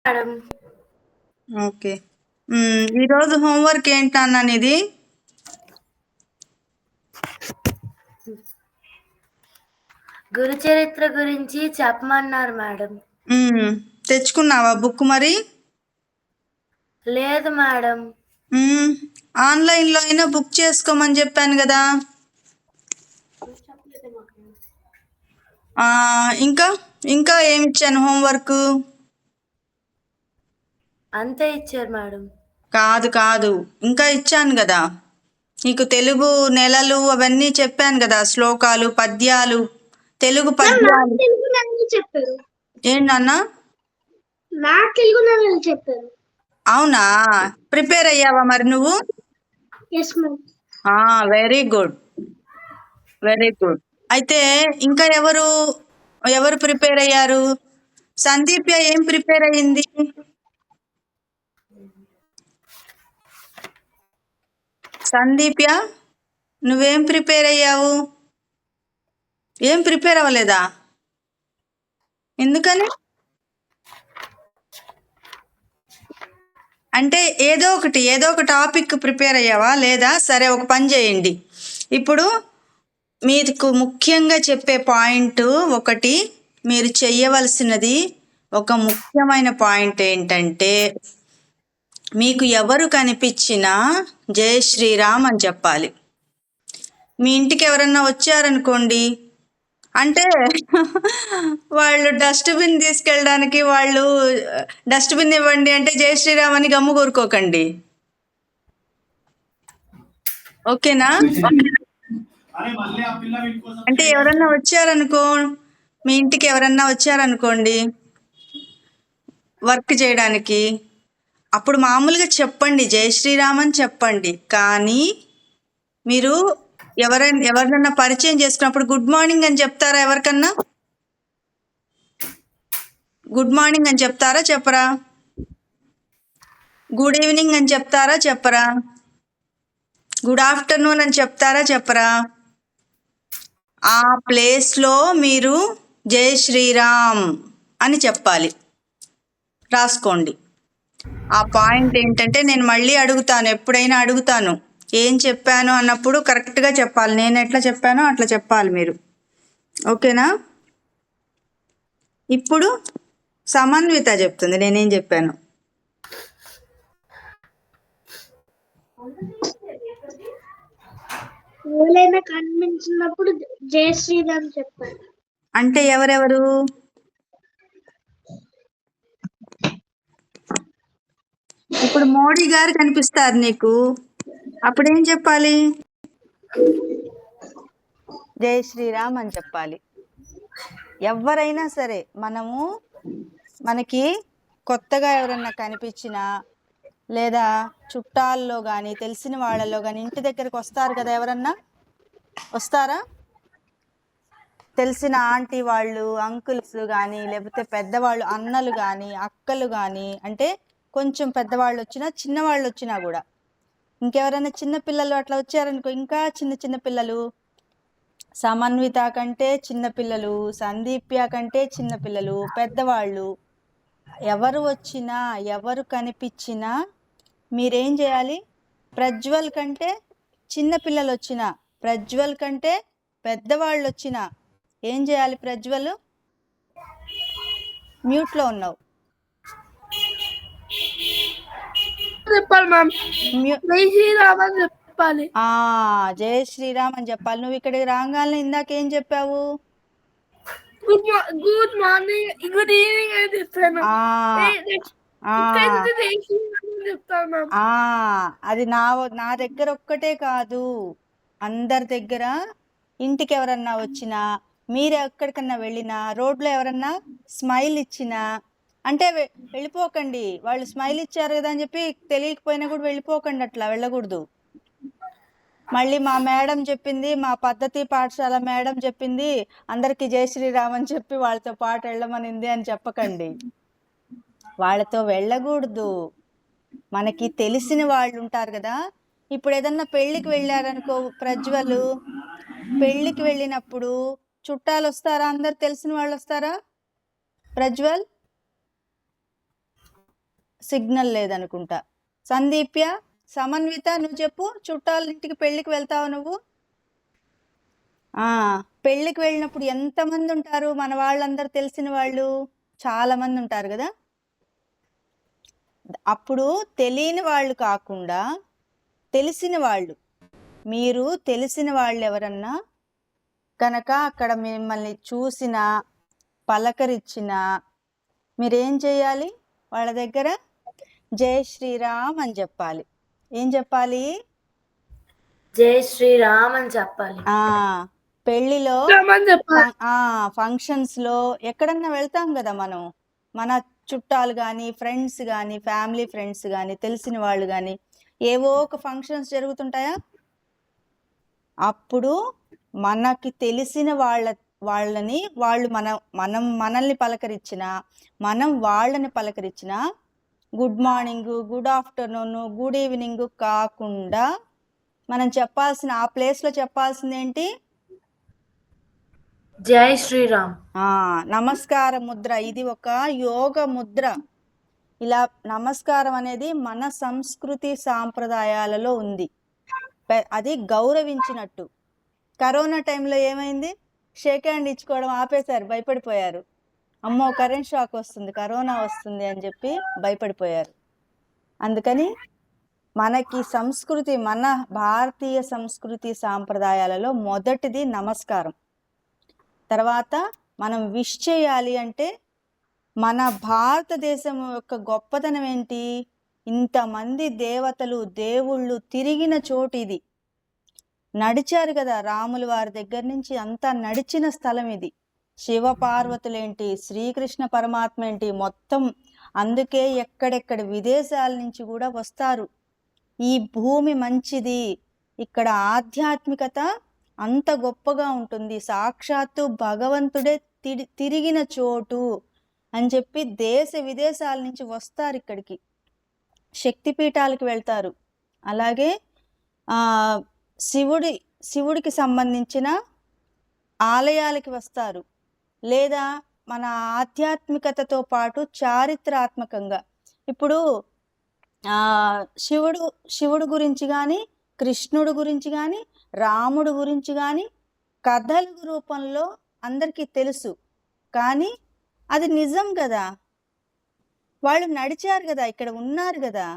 Madam. Okay. ఈరోజు homework ఏంటన్నా నీది? గురు చరిత్ర గురించి చెప్పమన్నారు మేడం. తెచ్చుకున్నావా బుక్ మరి? లేదు మేడం. ఆన్లైన్లో అయినా బుక్ చేసుకోమని చెప్పాను కదా. ఇంకా ఇంకా ఏమి ఇచ్చాను హోంవర్క్? అంతే ఇచ్చారు మేడం. కాదు కాదు, ఇంకా ఇచ్చాను కదా నీకు. తెలుగు నెలలు అవన్నీ చెప్పాను కదా, శ్లోకాలు, పద్యాలు, తెలుగు పద్యాలు. చెప్పారు ఏంటన్నా? నా తెలుగు నెలలు చెప్పారు. అవునా, ప్రిపేర్ అయ్యావా మరి నువ్వు? Yes ma'am. Very good, very good. అయితే ఇంకా ఎవరు ప్రిపేర్ అయ్యారు? సందీప్య ఏం ప్రిపేర్ అయ్యింది? సందీప్య నువ్వేం ప్రిపేర్ అయ్యావు? ఏం ప్రిపేర్ అవ్వలేదా? ఎందుకని? అంటే ఏదో ఒక టాపిక్ ప్రిపేర్ అయ్యావా లేదా? సరే, ఒక పని చేయండి. ఇప్పుడు మీకు ముఖ్యంగా చెప్పే పాయింట్ ఒకటి, మీరు చెయ్యవలసినది ఒక ముఖ్యమైన పాయింట్ ఏంటంటే, మీకు ఎవరు కనిపించినా జై శ్రీరామ్ అని చెప్పాలి. మీ ఇంటికి ఎవరన్నా వచ్చారనుకోండి, అంటే వాళ్ళు డస్ట్బిన్ తీసుకెళ్ళడానికి, వాళ్ళు డస్ట్బిన్ ఇవ్వండి అంటే జై శ్రీరామ్ అని గమ్ము కోరుకోకండి. ఓకేనా? అంటే ఎవరన్నా వచ్చారనుకో, మీ ఇంటికి ఎవరన్నా వచ్చారనుకోండి వర్క్ చేయడానికి, అప్పుడు మామూలుగా చెప్పండి జై శ్రీరామ్ అని చెప్పండి. కానీ మీరు ఎవరినన్నా పరిచయం చేసుకున్నప్పుడు గుడ్ మార్నింగ్ అని చెప్తారా? ఎవరికన్నా గుడ్ మార్నింగ్ అని చెప్తారా చెప్పరా? గుడ్ ఈవినింగ్ అని చెప్తారా చెప్పరా? గుడ్ ఆఫ్టర్నూన్ అని చెప్తారా చెప్పరా? ఆ ప్లేస్లో మీరు జై శ్రీరామ్ అని చెప్పాలి. రాసుకోండి. ఆ పాయింట్ ఏంటంటే, నేను మళ్ళీ అడుగుతాను, ఎప్పుడైనా అడుగుతాను, ఏం చెప్పాను అన్నప్పుడు కరెక్ట్గా చెప్పాలి. నేను ఎట్లా చెప్పానో అట్లా చెప్పాలి మీరు. ఓకేనా? ఇప్పుడు సమన్విత చెప్తుంది నేనేం చెప్పాను. ఎవరైనా కనిపించినప్పుడు జై శ్రీరామ్ చెప్పారు. అంటే ఎవరెవరు? ఇప్పుడు మోడీ గారు కనిపిస్తారు నీకు, అప్పుడేం చెప్పాలి? జై శ్రీరామ్ అని చెప్పాలి. ఎవరైనా సరే, మనకి కొత్తగా ఎవరన్నా కనిపించినా, లేదా చుట్టాల్లో కానీ తెలిసిన వాళ్ళలో కానీ ఇంటి దగ్గరికి వస్తారు కదా, ఎవరన్నా వస్తారా? తెలిసిన ఆంటీ వాళ్ళు, అంకుల్స్ కానీ, లేకపోతే పెద్దవాళ్ళు, అన్నలు కానీ, అక్కలు కానీ, అంటే కొంచెం పెద్దవాళ్ళు వచ్చినా, చిన్నవాళ్ళు వచ్చినా కూడా, ఇంకెవరైనా చిన్నపిల్లలు అట్లా వచ్చారనుకో, ఇంకా చిన్న పిల్లలు, సమన్విత కంటే చిన్నపిల్లలు, సందీప్య కంటే చిన్నపిల్లలు, పెద్దవాళ్ళు, ఎవరు వచ్చినా, ఎవరు కనిపించినా మీరేం చేయాలి? ప్రజ్వల్ కంటే చిన్నపిల్లలు వచ్చినా, ప్రజ్వల్ కంటే పెద్దవాళ్ళు వచ్చినా ఏం చేయాలి? ప్రజ్వల్, మ్యూట్లో ఉన్నావు. చెప్పాలి మ్యామ్. జై శ్రీరామ్ అని చెప్పాలి. జై శ్రీరామ్ అని చెప్పాలి. నువ్వు ఇక్కడికి రాగానే ఇందాకేం చెప్పావు? గుడ్ మార్నింగ్, గుడ్ ఈవినింగ్ అని చెప్పాను. అది నా దగ్గర ఒక్కటే కాదు, అందరి దగ్గర. ఇంటికి ఎవరన్నా వచ్చినా, మీరు ఎక్కడికన్నా వెళ్ళినా, రోడ్లో ఎవరన్నా స్మైల్ ఇచ్చినా, అంటే వెళ్ళిపోకండి. వాళ్ళు స్మైల్ ఇచ్చారు కదా అని చెప్పి తెలియకపోయినా కూడా వెళ్ళిపోకండి, అట్లా వెళ్ళకూడదు. మళ్ళీ మా మేడం చెప్పింది, మా పద్ధతి పాఠశాల మేడం చెప్పింది, అందరికీ జై శ్రీరామ్ అని చెప్పి వాళ్ళతో పాటు వెళ్ళమనింది అని చెప్పకండి. వాళ్ళతో వెళ్ళకూడదు. మనకి తెలిసిన వాళ్ళు ఉంటారు కదా. ఇప్పుడు ఏదన్నా పెళ్ళికి వెళ్ళారనుకో ప్రజ్వల్, పెళ్ళికి వెళ్ళినప్పుడు చుట్టాలు వస్తారా? అందరు తెలిసిన వాళ్ళు వస్తారా ప్రజ్వల్? సిగ్నల్ లేదనుకుంటా. సందీప్య, సమన్విత, నువ్వు చెప్పు. చుట్టాల ఇంటికి పెళ్ళికి వెళ్తావు నువ్వు? పెళ్ళికి వెళ్ళినప్పుడు ఎంతమంది ఉంటారు? మన వాళ్ళందరూ తెలిసిన వాళ్ళు చాలా మంది ఉంటారు కదా. అప్పుడు తెలియని వాళ్ళు కాకుండా తెలిసిన వాళ్ళు, మీరు తెలిసిన వాళ్ళు ఎవరన్నా కనుక అక్కడ మిమ్మల్ని చూసినా పలకరించినా మీరేం చేయాలి? వాళ్ళ దగ్గర జై శ్రీరామ్ అని చెప్పాలి. ఏం చెప్పాలి? జై శ్రీరామ్ అని చెప్పాలి. పెళ్లిలో ఫంక్షన్స్ లో ఎక్కడన్నా వెళ్తాం కదా మనం, మన చుట్టాలు కానీ ఫ్రెండ్స్ కానీ ఫ్యామిలీ ఫ్రెండ్స్ కానీ తెలిసిన వాళ్ళు కానీ ఏవో ఒక ఫంక్షన్స్ జరుగుతుంటాయా? అప్పుడు మనకి తెలిసిన వాళ్ళని వాళ్ళు మనల్ని పలకరించిన, మనం వాళ్ళని పలకరించిన good morning, good afternoon, good evening కాకుండా మనం చెప్పాల్సిన, ఆ ప్లేస్లో చెప్పాల్సింది ఏంటి? జై శ్రీరామ్. నమస్కార ముద్ర. ఇది ఒక యోగ ముద్ర. ఇలా నమస్కారం అనేది మన సంస్కృతి సాంప్రదాయాలలో ఉంది. అది గౌరవించినట్టు. కరోనా టైంలో ఏమైంది? షేక్ హ్యాండ్ ఇచ్చుకోవడం ఆపేశారు, భయపడిపోయారు. అమ్మో కరెంట్ షాక్ వస్తుంది, కరోనా వస్తుంది అని చెప్పి భయపడిపోయారు. అందుకని మనకి సంస్కృతి, మన భారతీయ సంస్కృతి సాంప్రదాయాలలో మొదటిది నమస్కారం. తర్వాత మనం విష్ చేయాలి అంటే మన భారతదేశం యొక్క గొప్పతనం ఏంటి? ఇంతమంది దేవతలు దేవుళ్ళు తిరిగిన చోటు ఇది. నడిచారు కదా రాముల వారి దగ్గర నుంచి, అంతా నడిచిన స్థలం ఇది. శివ పార్వతులేంటి, శ్రీకృష్ణ పరమాత్మ ఏంటి, మొత్తం. అందుకే ఎక్కడెక్కడ విదేశాల నుంచి కూడా వస్తారు. ఈ భూమి మంచిది, ఇక్కడ ఆధ్యాత్మికత అంత గొప్పగా ఉంటుంది, సాక్షాత్తు భగవంతుడే తిరిగిన చోటు అని చెప్పి దేశ విదేశాల నుంచి వస్తారు ఇక్కడికి. శక్తిపీఠాలకు వెళ్తారు. అలాగే శివుడికి సంబంధించిన ఆలయాలకి వస్తారు. లేదా మన ఆధ్యాత్మికతతో పాటు చారిత్రాత్మకంగా ఇప్పుడు శివుడు గురించి కానీ, కృష్ణుడు గురించి కానీ, రాముడు గురించి కానీ కథల రూపంలో అందరికీ తెలుసు. కానీ అది నిజం కదా, వాళ్ళు నడిచారు కదా, ఇక్కడ ఉన్నారు కదా.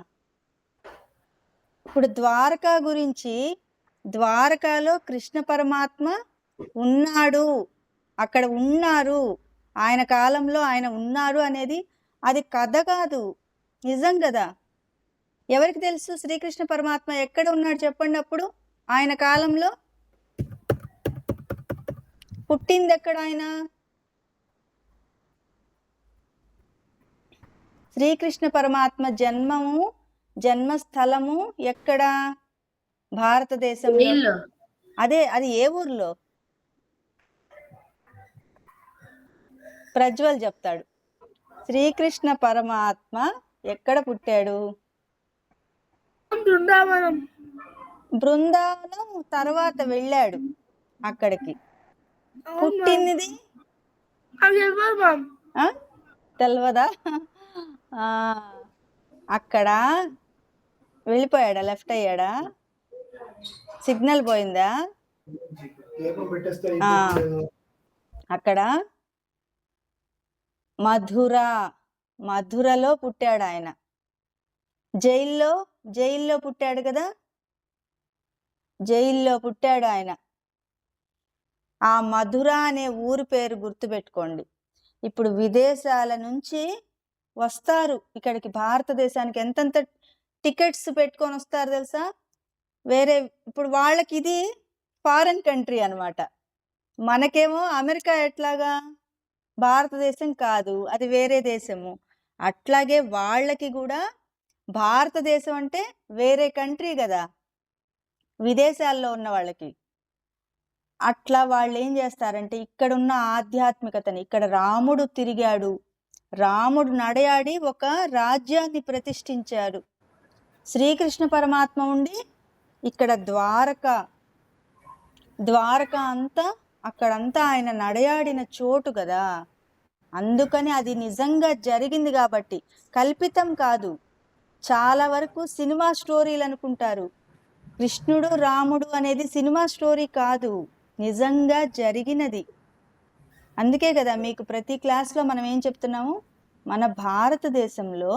ఇప్పుడు ద్వారకా గురించి, ద్వారకాలో కృష్ణ పరమాత్మ ఉన్నాడు, అక్కడ ఉన్నారు, ఆయన కాలంలో ఆయన ఉన్నారు అనేది అది కథ కాదు, నిజం కదా. ఎవరికి తెలుసు శ్రీకృష్ణ పరమాత్మ ఎక్కడ ఉన్నాడు చెప్పండి? అప్పుడు ఆయన కాలంలో పుట్టింది ఎక్కడ? ఆయన శ్రీకృష్ణ పరమాత్మ జన్మస్థలము ఎక్కడ? భారతదేశంలో. అది ఏ ఊర్లో? ప్రజ్వల్ చెప్తాడు. శ్రీకృష్ణ పరమాత్మ ఎక్కడ పుట్టాడు? బృందావనం తర్వాత వెళ్ళాడు అక్కడికి. పుట్టినది తెలవదా? అక్కడ వెళ్ళిపోయాడా? లెఫ్ట్ అయ్యాడా? సిగ్నల్ పోయిందా? అక్కడ మధురలో పుట్టాడు ఆయన. జైల్లో పుట్టాడు కదా, జైల్లో పుట్టాడు ఆయన. ఆ మధుర అనే ఊరు పేరు గుర్తుపెట్టుకోండి. ఇప్పుడు విదేశాల నుంచి వస్తారు ఇక్కడికి, భారతదేశానికి ఎంతెంత టికెట్స్ పెట్టుకొని వస్తారు తెలుసా? వేరే ఇప్పుడు వాళ్ళకి ఇది ఫారెన్ కంట్రీ అన్నమాట. మనకేమో అమెరికా ఎట్లాగా భారతదేశం కాదు, అది వేరే దేశము. అట్లాగే వాళ్ళకి కూడా భారతదేశం అంటే వేరే కంట్రీ కదా, విదేశాల్లో ఉన్న వాళ్ళకి. అట్లా వాళ్ళు ఏం చేస్తారంటే ఇక్కడున్న ఆధ్యాత్మికతని, ఇక్కడ రాముడు తిరిగాడు, రాముడు నడయాడి ఒక రాజ్యాన్ని ప్రతిష్ఠించారు. శ్రీకృష్ణ పరమాత్మ ఉండి ఇక్కడ ద్వారక అంతా, అక్కడంతా ఆయన నడయాడిన చోటు కదా. అందుకని అది నిజంగా జరిగింది కాబట్టి, కల్పితం కాదు. చాలా వరకు సినిమా స్టోరీలు అనుకుంటారు. కృష్ణుడు రాముడు అనేది సినిమా స్టోరీ కాదు, నిజంగా జరిగినది. అందుకే కదా మీకు ప్రతి క్లాస్లో మనం ఏం చెప్తున్నాము, మన భారతదేశంలో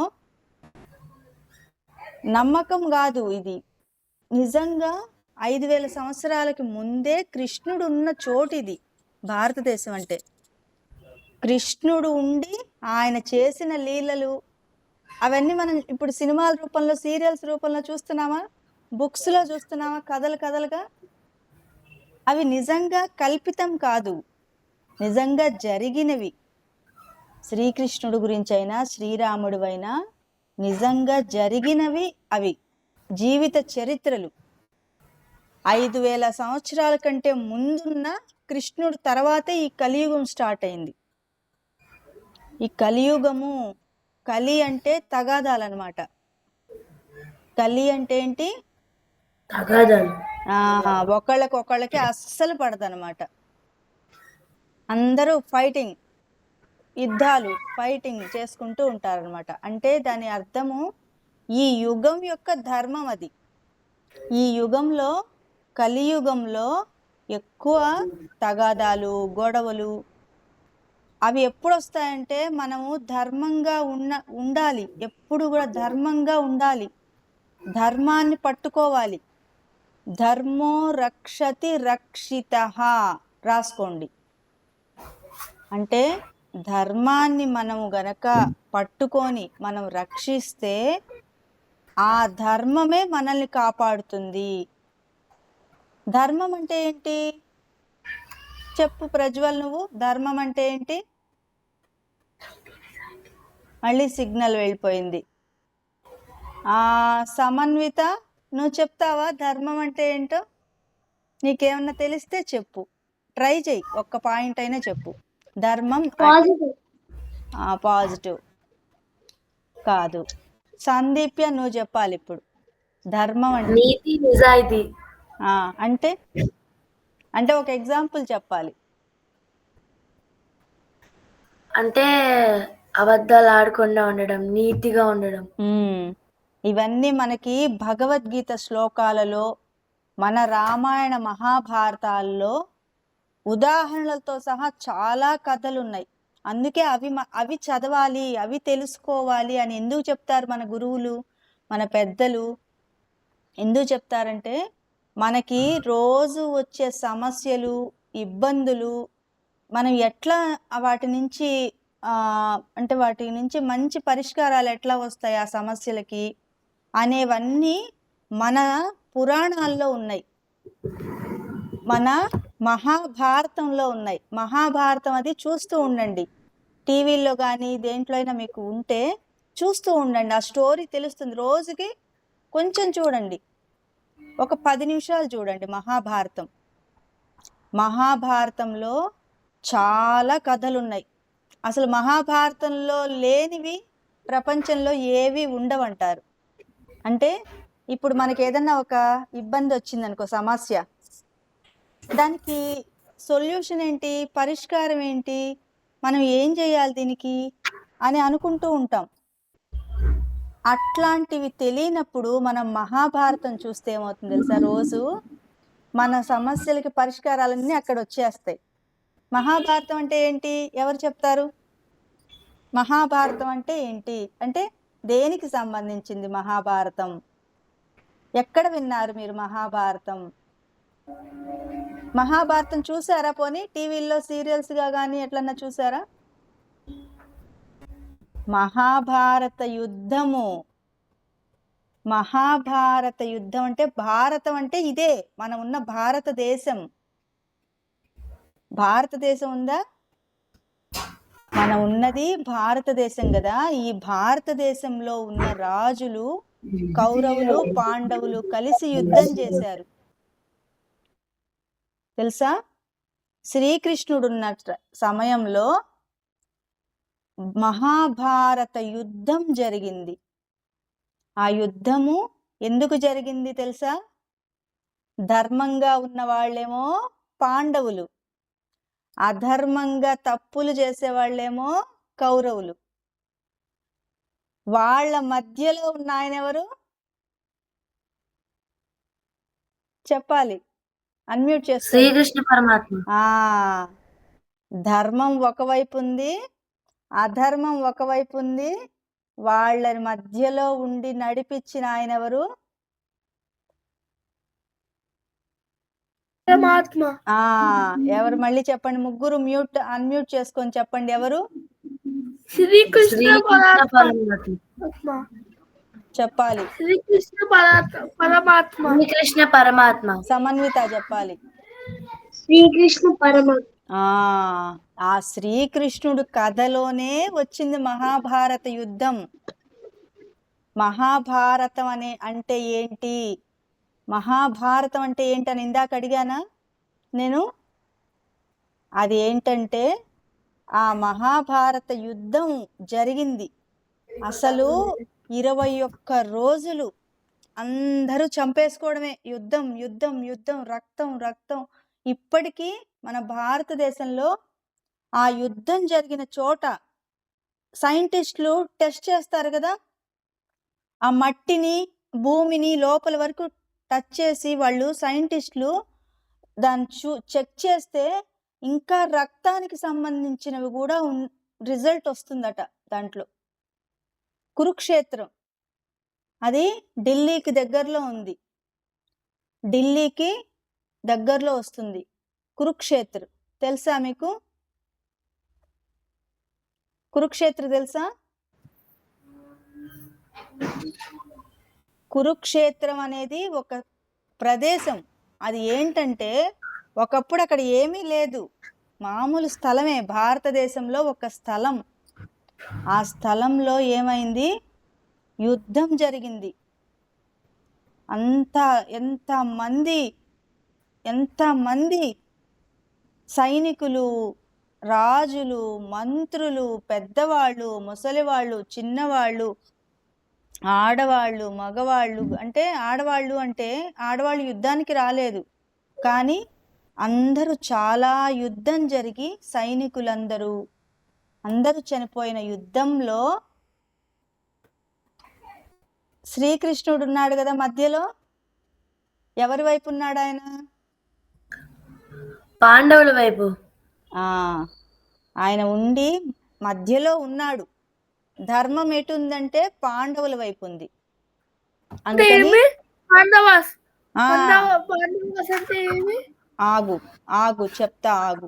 నమ్మకం కాదు, ఇది నిజంగా 5000 సంవత్సరాలకి ముందే కృష్ణుడు ఉన్న చోటు ఇది. భారతదేశం అంటే కృష్ణుడు ఉండి ఆయన చేసిన లీలలు అవన్నీ మనం ఇప్పుడు సినిమాల రూపంలో, సీరియల్స్ రూపంలో చూస్తున్నామా, బుక్స్లో చూస్తున్నామా, కథలుగా. అవి నిజంగా కల్పితం కాదు, నిజంగా జరిగినవి. శ్రీకృష్ణుడు గురించి అయినా శ్రీరాముడు అయినా నిజంగా జరిగినవి అవి, జీవిత చరిత్రలు. 5000 సంవత్సరాల కంటే ముందున్న కృష్ణుడు తర్వాతే ఈ కలియుగం స్టార్ట్ అయింది. ఈ కలియుగము, కలి అంటే తగాదాలన్నమాట. కలి అంటే ఏంటి, తగాదాలు. ఒకళ్ళకి అస్సలు పడదన్నమాట. అందరూ ఫైటింగ్, యుద్ధాలు, ఫైటింగ్ చేసుకుంటూ ఉంటారనమాట. అంటే దాని అర్థము ఈ యుగం యొక్క ధర్మం అది. ఈ యుగంలో, కలియుగంలో ఎక్కువ తగాదాలు, గొడవలు అవి ఎప్పుడు వస్తాయంటే మనము ధర్మంగా ఉండాలి, ఎప్పుడు కూడా ధర్మంగా ఉండాలి, ధర్మాన్ని పట్టుకోవాలి. ధర్మో రక్షతి రక్షితః రాసుకోండి. అంటే ధర్మాన్ని మనము గనక పట్టుకొని మనం రక్షిస్తే ఆ ధర్మమే మనల్ని కాపాడుతుంది. ధర్మం అంటే ఏంటి చెప్పు ప్రజ్వల్, నువ్వు ధర్మం అంటే ఏంటి? మళ్ళీ సిగ్నల్ వెళ్ళిపోయింది. సమన్విత, నువ్వు చెప్తావా ధర్మం అంటే ఏంటో? నీకేమన్నా తెలిస్తే చెప్పు, ట్రై చెయ్యి, ఒక్క పాయింట్ అయినా చెప్పు. ధర్మం పాజిటివ్ కాదు. సందీప్య, నువ్వు చెప్పాలి ఇప్పుడు. ధర్మం అంటే నీతి, నిజాయితీ. అంటే అంటే ఒక ఎగ్జాంపుల్ చెప్పాలి. అంటే అబద్ధాలు ఆడకుండా ఉండడం, నీతిగా ఉండడం. ఇవన్నీ మనకి భగవద్గీత శ్లోకాలలో, మన రామాయణ మహాభారతాల్లో ఉదాహరణలతో సహా చాలా కథలు ఉన్నాయి. అందుకే అవి చదవాలి, అవి తెలుసుకోవాలి అని ఎందుకు చెప్తారు మన గురువులు, మన పెద్దలు? ఎందుకు చెప్తారంటే మనకి రోజు వచ్చే సమస్యలు, ఇబ్బందులు మనం ఎట్లా వాటి నుంచి అంటే వాటి నుంచి మంచి పరిష్కారాలు ఎట్లా వస్తాయి ఆ సమస్యలకి అనేవన్నీ మన పురాణాల్లో ఉన్నాయి, మన మహాభారతంలో ఉన్నాయి. మహాభారతం అది చూస్తూ ఉండండి, టీవీల్లో కానీ దేంట్లో అయినా మీకు ఉంటే చూస్తూ ఉండండి, ఆ స్టోరీ తెలుస్తుంది. రోజుకి కొంచెం చూడండి, ఒక 10 నిమిషాలు చూడండి మహాభారతం. మహాభారతంలో చాలా కథలు ఉన్నాయి. అసలు మహాభారతంలో లేనివి ప్రపంచంలో ఏవి ఉండవంటారు. అంటే ఇప్పుడు మనకి ఏదన్నా ఒక ఇబ్బంది వచ్చిందనుకో, సమస్య, దానికి సొల్యూషన్ ఏంటి, పరిష్కారం ఏంటి, మనం ఏం చేయాలి దీనికి అని అనుకుంటూ ఉంటాం. అట్లాంటివి తెలియనప్పుడు మనం మహాభారతం చూస్తే ఏమవుతుంది తెలుసా, రోజు మన సమస్యలకి పరిష్కారాలన్నీ అక్కడ వచ్చేస్తాయి. మహాభారతం అంటే ఏంటి, ఎవరు చెప్తారు? మహాభారతం అంటే ఏంటి అంటే దేనికి సంబంధించింది మహాభారతం? ఎక్కడ విన్నారు మీరు మహాభారతం? మహాభారతం చూసారా? పోనీ టీవీల్లో సీరియల్స్గా కానీ ఎట్లన్నా చూసారా? మహాభారత యుద్ధము, మహాభారత యుద్ధం అంటే భారతం అంటే ఇదే, మనం ఉన్న భారతదేశం. భారతదేశం ఉందా? మనం ఉన్నది భారతదేశం కదా. ఈ భారతదేశంలో ఉన్న రాజులు, కౌరవులు, పాండవులు కలిసి యుద్ధం చేశారు తెలుసా? శ్రీకృష్ణుడున్న సమయంలో మహాభారత యుద్ధం జరిగింది. ఆ యుద్ధము ఎందుకు జరిగింది తెలుసా? ధర్మంగా ఉన్న వాళ్ళేమో పాండవులు, అధర్మంగా తప్పులు చేసేవాళ్ళేమో కౌరవులు. వాళ్ళ మధ్యలో ఉన్న ఆయన ఎవరు చెప్పాలి, అన్మ్యూట్ చేసుకోండి. శ్రీకృష్ణ పరమాత్మ. ధర్మం ఒకవైపు ఉంది, అధర్మం ఒకవైపు ఉంది, వాళ్ళ మధ్యలో ఉండి నడిపించిన ఆయన ఎవరు? పరమాత్మ. ఎవరు మళ్ళీ చెప్పండి, ముగ్గురు అన్మ్యూట్ చేసుకొని చెప్పండి ఎవరు? శ్రీకృష్ణ పరమాత్మ. చెప్పాలి. శ్రీకృష్ణ పరమాత్మ. శ్రీకృష్ణ పరమాత్మ. సమన్విత చెప్పాలి. శ్రీకృష్ణ పరమాత్మ. ఆ శ్రీకృష్ణుడు కథలోనే వచ్చింది మహాభారత యుద్ధం. మహాభారతం అంటే ఏంటి, మహాభారతం అంటే ఏంటని ఇందాక అడిగానా నేను. అది ఏంటంటే ఆ మహాభారత యుద్ధం జరిగింది. అసలు 21 రోజులు అందరూ చంపేసుకోవడమే, యుద్ధం యుద్ధం యుద్ధం, రక్తం రక్తం. ఇప్పటికీ మన భారతదేశంలో ఆ యుద్ధం జరిగిన చోట సైంటిస్టులు టెస్ట్ చేస్తారు కదా, ఆ మట్టిని భూమిని లోపల వరకు టచ్ చేసి వాళ్ళు సైంటిస్టులు దాన్ని చెక్ చేస్తే ఇంకా రక్తానికి సంబంధించినవి కూడా రిజల్ట్ వస్తుందట దాంట్లో. కురుక్షేత్రం అది ఢిల్లీకి దగ్గరలో ఉంది, ఢిల్లీకి దగ్గరలో వస్తుంది కురుక్షేత్రం. తెలుసా మీకు కురుక్షేత్రం తెలుసా? కురుక్షేత్రం అనేది ఒక ప్రదేశం. అది ఏంటంటే ఒకప్పుడు అక్కడ ఏమీ లేదు, మామూలు స్థలమే, భారతదేశంలో ఒక స్థలం. ఆ స్థలంలో ఏమైంది, యుద్ధం జరిగింది. ఎంతమంది సైనికులు, రాజులు, మంత్రులు, పెద్దవాళ్ళు, ముసలివాళ్ళు, చిన్నవాళ్ళు, ఆడవాళ్ళు, మగవాళ్ళు. అంటే ఆడవాళ్ళు యుద్ధానికి రాలేదు, కానీ అందరూ చాలా యుద్ధం జరిగి సైనికులందరూ చనిపోయిన యుద్ధంలో శ్రీకృష్ణుడు ఉన్నాడు కదా మధ్యలో. ఎవరి వైపు ఉన్నాడు ఆయన? పాండవుల వైపు. ఆయన ఉండి మధ్యలో ఉన్నాడు. ధర్మం ఎటుందంటే పాండవుల వైపు ఉంది. ఆగు చెప్తా, ఆగు.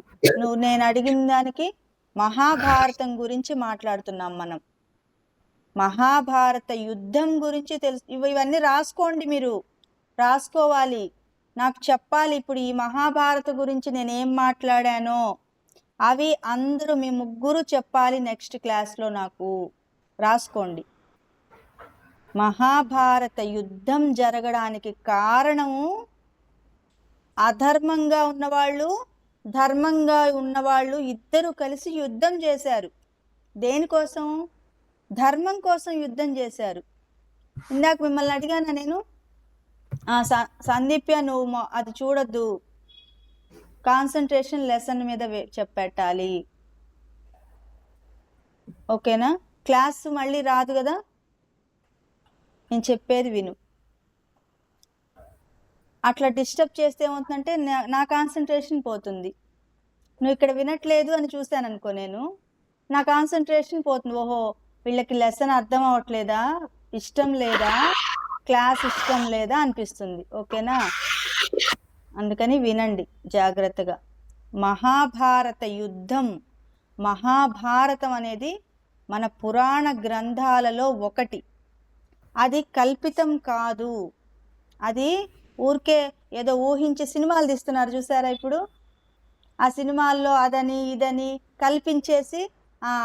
నేను అడిగిన దానికి మహాభారతం గురించి మాట్లాడుతున్నాం మనం. మహాభారత యుద్ధం గురించి తెలుసు. ఇవన్నీ రాసుకోండి, మీరు రాసుకోవాలి, నాకు చెప్పాలి. ఇప్పుడు ఈ మహాభారత గురించి నేనేం మాట్లాడానో అవి అందరూ మీ ముగ్గురు చెప్పాలి నెక్స్ట్ క్లాస్లో. నాకు రాసుకోండి. మహాభారత యుద్ధం జరగడానికి కారణము అధర్మంగా ఉన్నవాళ్ళు, ధర్మంగా ఉన్నవాళ్ళు ఇద్దరు కలిసి యుద్ధం చేశారు. దేనికోసం? ధర్మం కోసం యుద్ధం చేశారు. ఇందాక మిమ్మల్ని అడిగాను నేను, సందీప్య నువ్వు అది చూడొద్దు, కాన్సన్ట్రేషన్ లెసన్ మీద చెప్పెట్టాలి, ఓకేనా? క్లాస్ మళ్ళీ రాదు కదా, నేను చెప్పేది విను. అట్లా డిస్టర్బ్ చేస్తే ఏమవుతుందంటే నా కాన్సన్ట్రేషన్ పోతుంది. నువ్వు ఇక్కడ వినట్లేదు అని చూశాను అనుకో, నేను నా కాన్సన్ట్రేషన్ పోతుంది. ఓహో వీళ్ళకి లెసన్ అర్థం అవ్వట్లేదా, ఇష్టం లేదా, క్లాస్ ఇష్టం లేదా అనిపిస్తుంది, ఓకేనా? అందుకని వినండి జాగ్రత్తగా. మహాభారత యుద్ధం, మహాభారతం అనేది మన పురాణ గ్రంథాలలో ఒకటి. అది కల్పితం కాదు, అది ఊరికే ఏదో ఊహించి సినిమాలు తీస్తున్నారు చూసారా ఇప్పుడు, ఆ సినిమాల్లో అదని ఇదని కల్పించేసి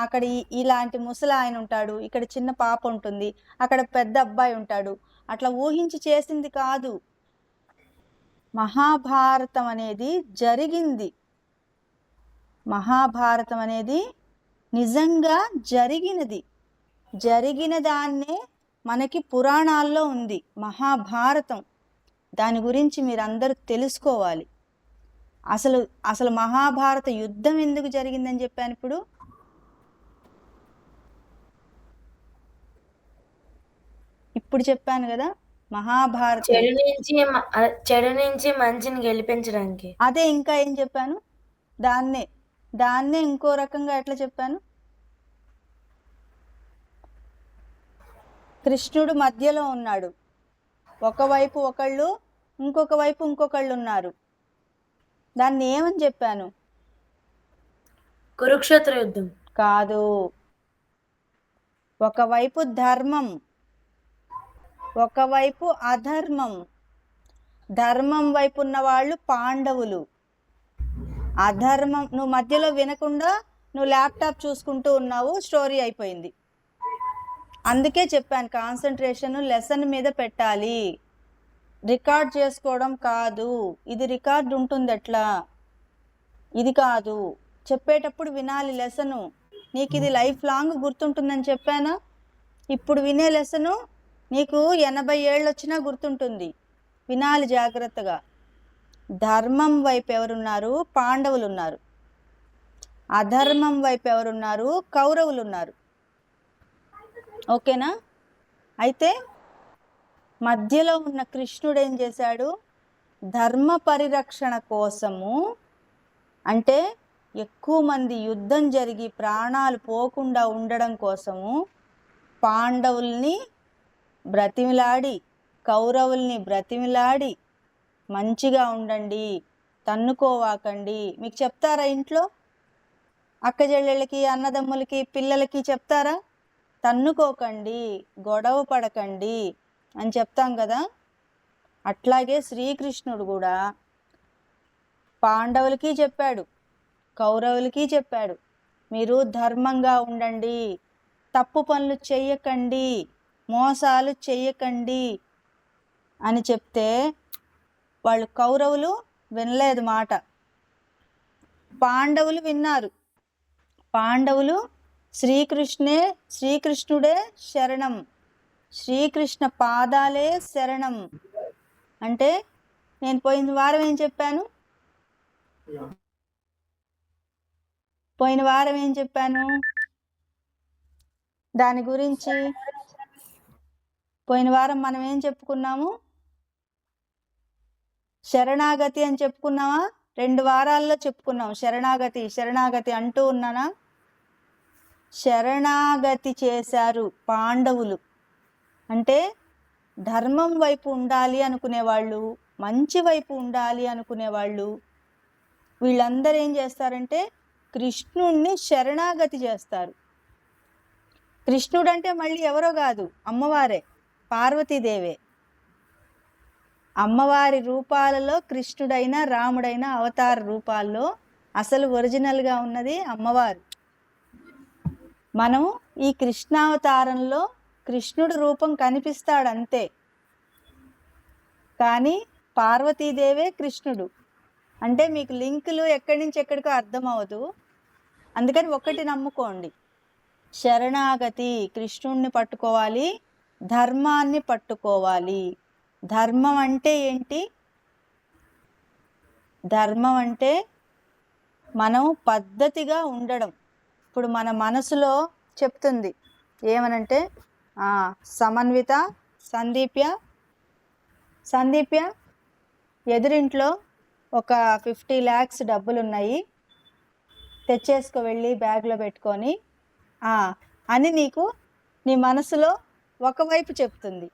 అక్కడ ఇలాంటి ముసలి ఆయన ఉంటాడు, ఇక్కడ చిన్న పాప ఉంటుంది, అక్కడ పెద్ద అబ్బాయి ఉంటాడు, అట్లా ఊహించి చేసింది కాదు. మహాభారతం అనేది జరిగింది, మహాభారతం అనేది నిజంగా జరిగిన దాన్నే మనకి పురాణాల్లో ఉంది మహాభారతం. దాని గురించి మీరందరూ తెలుసుకోవాలి. అసలు అసలు మహాభారత యుద్ధం ఎందుకు జరిగిందని చెప్పాను ఇప్పుడు? ఇప్పుడు చెప్పాను కదా, మహాభారత చెడు నుంచి మంచిని గెలిపించడానికి. అదే ఇంకా ఏం చెప్పాను? దాన్నే ఇంకో రకంగా ఎట్లా చెప్పాను? కృష్ణుడు మధ్యలో ఉన్నాడు, ఒకవైపు ఒకళ్ళు, ఇంకొక వైపు ఇంకొకళ్ళు ఉన్నారు. దాన్ని ఏమని చెప్పాను? కురుక్షేత్ర యుద్ధం కాదు. ఒకవైపు ధర్మం, ఒకవైపు అధర్మం. ధర్మం వైపు ఉన్న వాళ్ళు పాండవులు. అధర్మం, నువ్వు మధ్యలో వినకుండా నువ్వు ల్యాప్టాప్ చూసుకుంటూ ఉన్నావు, స్టోరీ అయిపోయింది. అందుకే చెప్పాను కాన్సన్ట్రేషన్ లెసన్ మీద పెట్టాలి, రికార్డ్ చేసుకోవడం కాదు. ఇది రికార్డ్ ఉంటుంది ఎట్లా, ఇది కాదు. చెప్పేటప్పుడు వినాలి లెసను. నీకు ఇది లైఫ్ లాంగ్ గుర్తుంటుందని చెప్పానా? ఇప్పుడు వినే లెసను నీకు 80 ఏళ్ళు వచ్చినా గుర్తుంటుంది. వినాలి జాగ్రత్తగా. ధర్మం వైపు ఎవరున్నారు? పాండవులు ఉన్నారు. అధర్మం వైపు ఎవరున్నారు? కౌరవులు ఉన్నారు. ఓకేనా? అయితే మధ్యలో ఉన్న కృష్ణుడు ఏం చేశాడు? ధర్మ పరిరక్షణ కోసము, అంటే ఎక్కువ మంది యుద్ధం జరిగి ప్రాణాలు పోకుండా ఉండడం కోసము పాండవుల్ని బ్రతిమిలాడి, కౌరవుల్ని బ్రతిమిలాడి, మంచిగా ఉండండి, తన్నుకోవాకండి. మీకు చెప్తారా ఇంట్లో? అక్క చెల్లెళ్ళకి, అన్నదమ్ములకి, పిల్లలకి చెప్తారా? తన్నుకోకండి, గొడవ పడకండి అని చెప్తాం కదా. అట్లాగే శ్రీకృష్ణుడు కూడా పాండవులకి చెప్పాడు, కౌరవులకి చెప్పాడు, మీరు ధర్మంగా ఉండండి, తప్పు పనులు చెయ్యకండి, మోసాలు చెయ్యకండి అని చెప్తే వాళ్ళు కౌరవులు వినలేదు మాట, పాండవులు విన్నారు. పాండవులు శ్రీకృష్ణుడే శరణం, శ్రీకృష్ణ పాదాలే శరణం అంటే. నేను పోయిన వారం ఏం చెప్పాను? దాని గురించి పోయిన వారం మనం ఏం చెప్పుకున్నాము? శరణాగతి అని చెప్పుకున్నామా? 2 వారాల్లో చెప్పుకున్నాం శరణాగతి అంటూ ఉన్నానా? శరణాగతి చేశారు పాండవులు. అంటే ధర్మం వైపు ఉండాలి అనుకునేవాళ్ళు, మంచి వైపు ఉండాలి అనుకునేవాళ్ళు, వీళ్ళందరూ ఏం చేస్తారంటే కృష్ణుణ్ణి శరణాగతి చేస్తారు. కృష్ణుడు అంటే మళ్ళీ ఎవరో కాదు, అమ్మవారే, పార్వతీదేవే. అమ్మవారి రూపాలలో కృష్ణుడైనా రాముడైనా అవతార రూపాల్లో అసలు ఒరిజినల్గా ఉన్నది అమ్మవారు. మనం ఈ కృష్ణావతారంలో కృష్ణుడు రూపం కనిపిస్తాడు అంతే, కానీ పార్వతీదేవే కృష్ణుడు. అంటే మీకు లింకులు ఎక్కడి నుంచి ఎక్కడికో అర్థం అవ్వదు. అందుకని ఒకటి నమ్ముకోండి, శరణాగతి, కృష్ణుణ్ణి పట్టుకోవాలి, ధర్మాన్ని పట్టుకోవాలి. ధర్మం అంటే ఏంటి? ధర్మం అంటే మనం పద్ధతిగా ఉండడం. ఇప్పుడు మన మనసులో చెప్తుంది ఏమనంటే, సమన్విత, సందీప్య ఎదురింట్లో ఒక 50 lakhs డబ్బులు ఉన్నాయి, తెచ్చేసుకో వెళ్ళి బ్యాగ్లో పెట్టుకొని అని నీకు నీ మనసులో ఒకవైపు చెప్తుంది.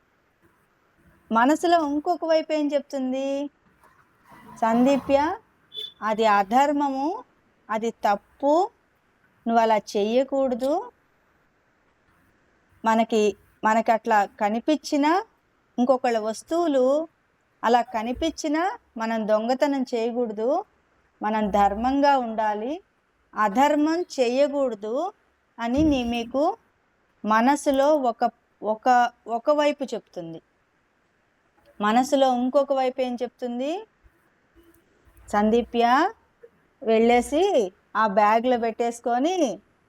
మనసులో ఇంకొక వైపు ఏం చెప్తుంది? సందీప్య, అది అధర్మము, అది తప్పు, నువ్వు అలా చెయ్యకూడదు. మనకి అట్లా కనిపించిన ఇంకొకళ్ళ వస్తువులు అలా కనిపించినా మనం దొంగతనం చేయకూడదు, మనం ధర్మంగా ఉండాలి, అధర్మం చేయకూడదు అని మీకు మనసులో ఒకవైపు చెప్తుంది. మనసులో ఇంకొక వైపు ఏం చెప్తుంది? సందీప్య, వెళ్ళేసి ఆ బ్యాగ్లో పెట్టేసుకొని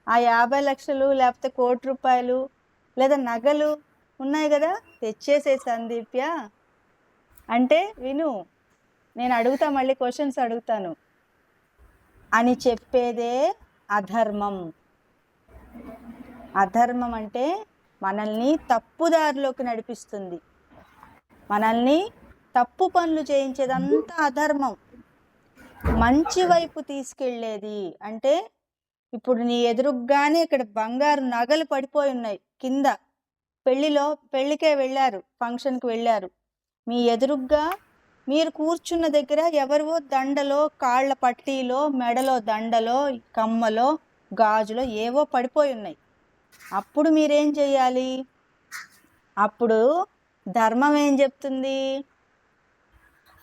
ఆ 50 లక్షలు లేకపోతే 1 కోటి రూపాయలు లేదా నగలు ఉన్నాయి కదా, తెచ్చేసే సందీప్య అంటే. విను, నేను అడుగుతా, మళ్ళీ క్వశ్చన్స్ అడుగుతాను. అని చెప్పేదే అధర్మం. అధర్మం అంటే మనల్ని తప్పుదారిలోకి నడిపిస్తుంది, మనల్ని తప్పు పనులు చేయించేదంతా అధర్మం. మంచి వైపు తీసుకెళ్ళేది అంటే ఇప్పుడు నీ ఎదురుగ్గానే ఇక్కడ బంగారు నగలు పడిపోయి ఉన్నాయి కింద, పెళ్ళికే వెళ్ళారు, ఫంక్షన్కి వెళ్ళారు, మీ ఎదురుగ్గా మీరు కూర్చున్న దగ్గర ఎవరివో దండలో, కాళ్ళ పట్టీలో, మెడలో దండలో, కమ్మలో, గాజులో ఏవో పడిపోయి ఉన్నాయి. అప్పుడు మీరేం చెయ్యాలి? అప్పుడు ధర్మం ఏం చెప్తుంది?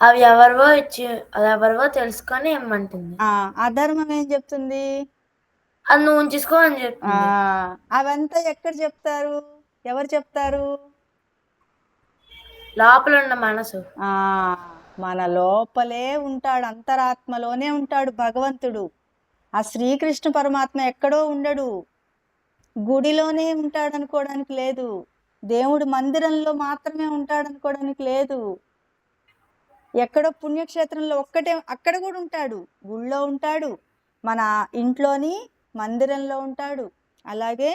అవి ఎవరివో తెలుసుకొని ఇమ్మంటుంది. అధర్మం ఏం చెప్తుంది? అది నువ్వు ఉంచేసుకో అని చెప్తుంది. అవంతా ఎక్కడ చెప్తారు? ఎవరు చెప్తారు? లోపల ఉన్న మనసు. మన లోపలే ఉంటాడు, అంతరాత్మలోనే ఉంటాడు భగవంతుడు. ఆ శ్రీకృష్ణ పరమాత్మ ఎక్కడో ఉండడు, గుడిలోనే ఉంటాడు అనుకోవడానికి లేదు, దేవుడు మందిరంలో మాత్రమే ఉంటాడు అనుకోవడానికి లేదు, ఎక్కడో పుణ్యక్షేత్రంలో ఒక్కటే, అక్కడ కూడా ఉంటాడు, గుళ్ళో ఉంటాడు, మన ఇంట్లోని మందిరంలో ఉంటాడు, అలాగే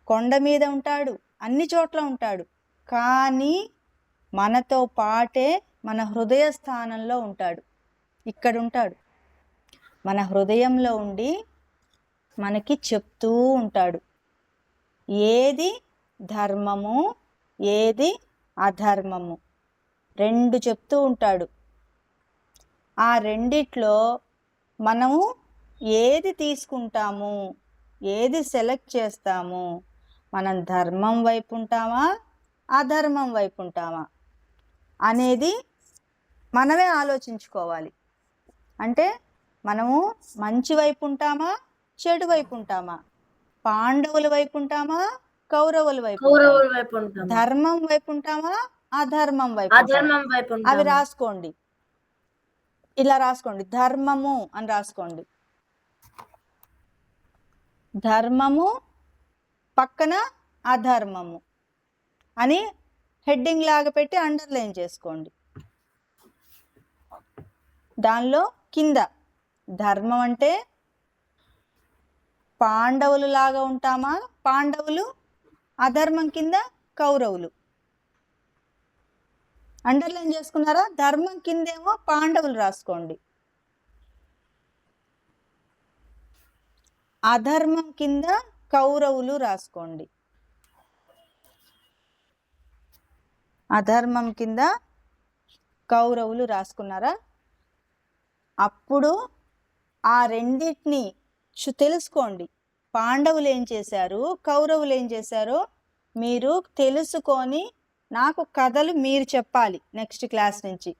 కొండ మీద ఉంటాడు, అన్ని చోట్ల ఉంటాడు. కానీ మనతో పాటే మన హృదయ స్థానంలో ఉంటాడు, ఇక్కడ ఉంటాడు, మన హృదయంలో ఉండి మనకి చెప్తూ ఉంటాడు ఏది ధర్మము ఏది అధర్మము, రెండు చెప్తూ ఉంటాడు. ఆ రెండిట్లో మనము ఏది తీసుకుంటాము, ఏది సెలెక్ట్ చేస్తాము, మనం ధర్మం వైపు ఉంటామా అధర్మం వైపు ఉంటామా అనేది మనమే ఆలోచించుకోవాలి. అంటే మనము మంచి వైపు ఉంటామా చెడు వైపు ఉంటామా, పాండవుల వైపు ఉంటామా కౌరవుల వైపు ఉంటామా, ధర్మం వైపు ఉంటామా అధర్మం వైపు? అవి రాసుకోండి, ఇలా రాసుకోండి, ధర్మము అని రాసుకోండి, ధర్మము పక్కన అధర్మము అని హెడ్డింగ్ లాగా పెట్టి అండర్లైన్ చేసుకోండి. దానిలో కింద ధర్మం అంటే పాండవులు లాగా ఉంటామా పాండవులు, అధర్మం కింద కౌరవులు. అండర్లైన్ చేసుకున్నారా? ధర్మం కిందేమో పాండవులు రాసుకోండి, అధర్మం కింద కౌరవులు రాసుకోండి, అధర్మం కింద కౌరవులు రాసుకున్నారా? అప్పుడు ఆ రెండింటిని తెలుసుకోండి, పాండవులు ఏం చేశారు కౌరవులు ఏం చేశారో మీరు తెలుసుకొని నాకు కథలు మీరు చెప్పాలి. నెక్స్ట్ క్లాస్ నుంచి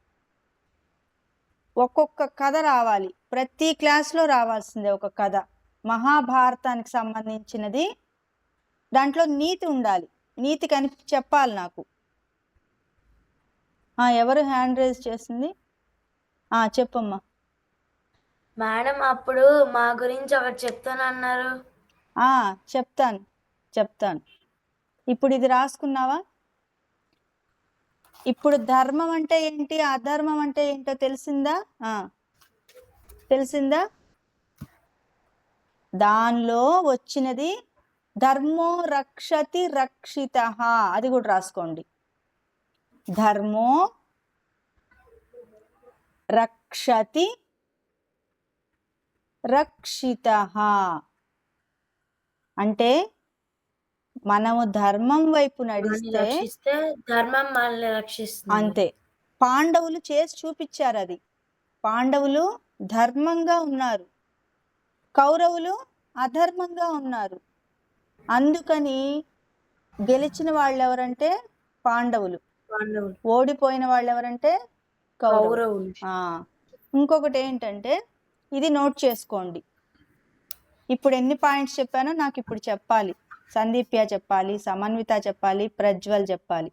ఒక్కొక్క కథ రావాలి, ప్రతి క్లాస్లో రావాల్సిందే ఒక కథ, మహాభారతానికి సంబంధించినది, దాంట్లో నీతి ఉండాలి, నీతి చెప్పాలి నాకు. ఎవరు హ్యాండ్ రైజ్ చేసింది? చెప్పమ్మా. మేడం అప్పుడు మా గురించి ఒకటి చెప్తానన్నారు. చెప్తాను. ఇప్పుడు ఇది రాసుకున్నావా? ఇప్పుడు ధర్మం అంటే ఏంటి అధర్మం అంటే ఏంటో తెలిసిందా? దానిలో వచ్చినది ధర్మో రక్షతి రక్షితః, అది కూడా రాసుకోండి, ధర్మో రక్షతి రక్షితః అంటే మనము ధర్మం వైపు నడిస్తే ధర్మం మనల్ని రక్షిస్తుంది. అంతే. పాండవులు చేసి చూపించారు అది, పాండవులు ధర్మంగా ఉన్నారు, కౌరవులు అధర్మంగా ఉన్నారు. అందుకని గెలిచిన వాళ్ళు ఎవరంటే పాండవులు, ఓడిపోయిన వాళ్ళు ఎవరంటే కౌరవులు. ఇంకొకటి ఏంటంటే ఇది నోట్ చేసుకోండి, ఇప్పుడు ఎన్ని పాయింట్స్ చెప్పానో నాకు ఇప్పుడు చెప్పాలి, సందీప్య చెప్పాలి, సమన్విత చెప్పాలి, ప్రజ్వల్ చెప్పాలి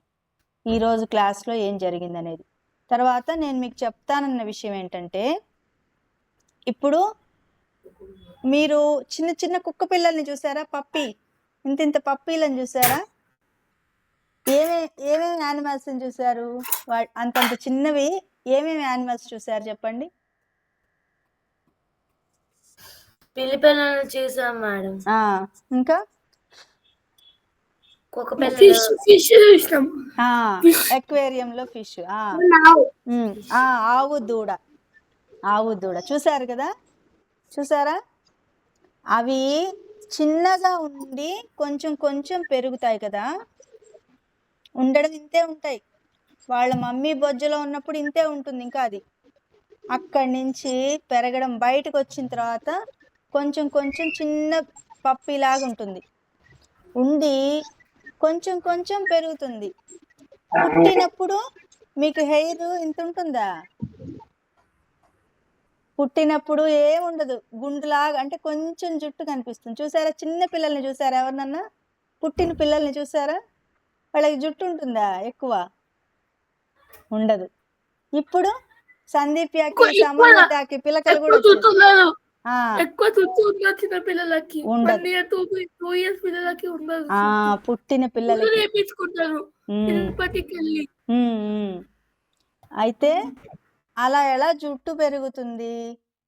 ఈరోజు క్లాస్లో ఏం జరిగిందనేది. తర్వాత నేను మీకు చెప్తానన్న విషయం ఏంటంటే, ఇప్పుడు మీరు చిన్న చిన్న కుక్క పిల్లల్ని చూసారా, ఇంత పప్పీలను చూసారా? ఏమేమి యానిమల్స్ని చూసారు? అంతంత చిన్నవి ఏమేమి యానిమల్స్ చూసారు చెప్పండి? పిల్లి పిల్లల్ని చూసాం మేడం. ఆ, ఇంకా కుక్క పిల్లలు. ఫిష్ ఫిష్ చూసినాం. ఎక్వేరియంలో ఫిష్. నావ్. ఆవు దూడ. ఆవు దూడ చూసారు కదా, చూసారా? అవి చిన్నగా ఉండి కొంచెం కొంచెం పెరుగుతాయి కదా, ఉండడం ఇంతే ఉంటాయి. వాళ్ళ మమ్మీ బొజ్జలో ఉన్నప్పుడు ఇంతే ఉంటుంది. ఇంకా అది అక్కడి నుంచి పెరగడం, బయటకు వచ్చిన తర్వాత కొంచెం కొంచెం చిన్న పప్పిలాగా ఉంటుంది, ఉండి కొంచెం కొంచెం పెరుగుతుంది. పుట్టినప్పుడు మీకు హెయిర్ ఇంత ఉంటుందా? పుట్టినప్పుడు ఏముండదు, గుండులాగా, అంటే కొంచెం జుట్టు కనిపిస్తుంది. చూసారా? చిన్న పిల్లల్ని చూసారా? ఎవరినన్నా పుట్టిన పిల్లల్ని చూసారా? వాళ్ళకి జుట్టు ఉంటుందా? ఎక్కువ ఉండదు. ఇప్పుడు సందీప్యకి, సమన్వితకి పిలకలు కూడా వచ్చేసి ఎక్కువ జుట్టు ఉన్న చిన్న పిల్లలకి ఉండదు. 1 year 2 years పిల్లలకి ఉండదు. పుట్టిన పిల్లలకి చేపించుకుంటారు తిరుపతికెళ్ళి. అయితే అలా ఎలా జుట్టు పెరుగుతుంది?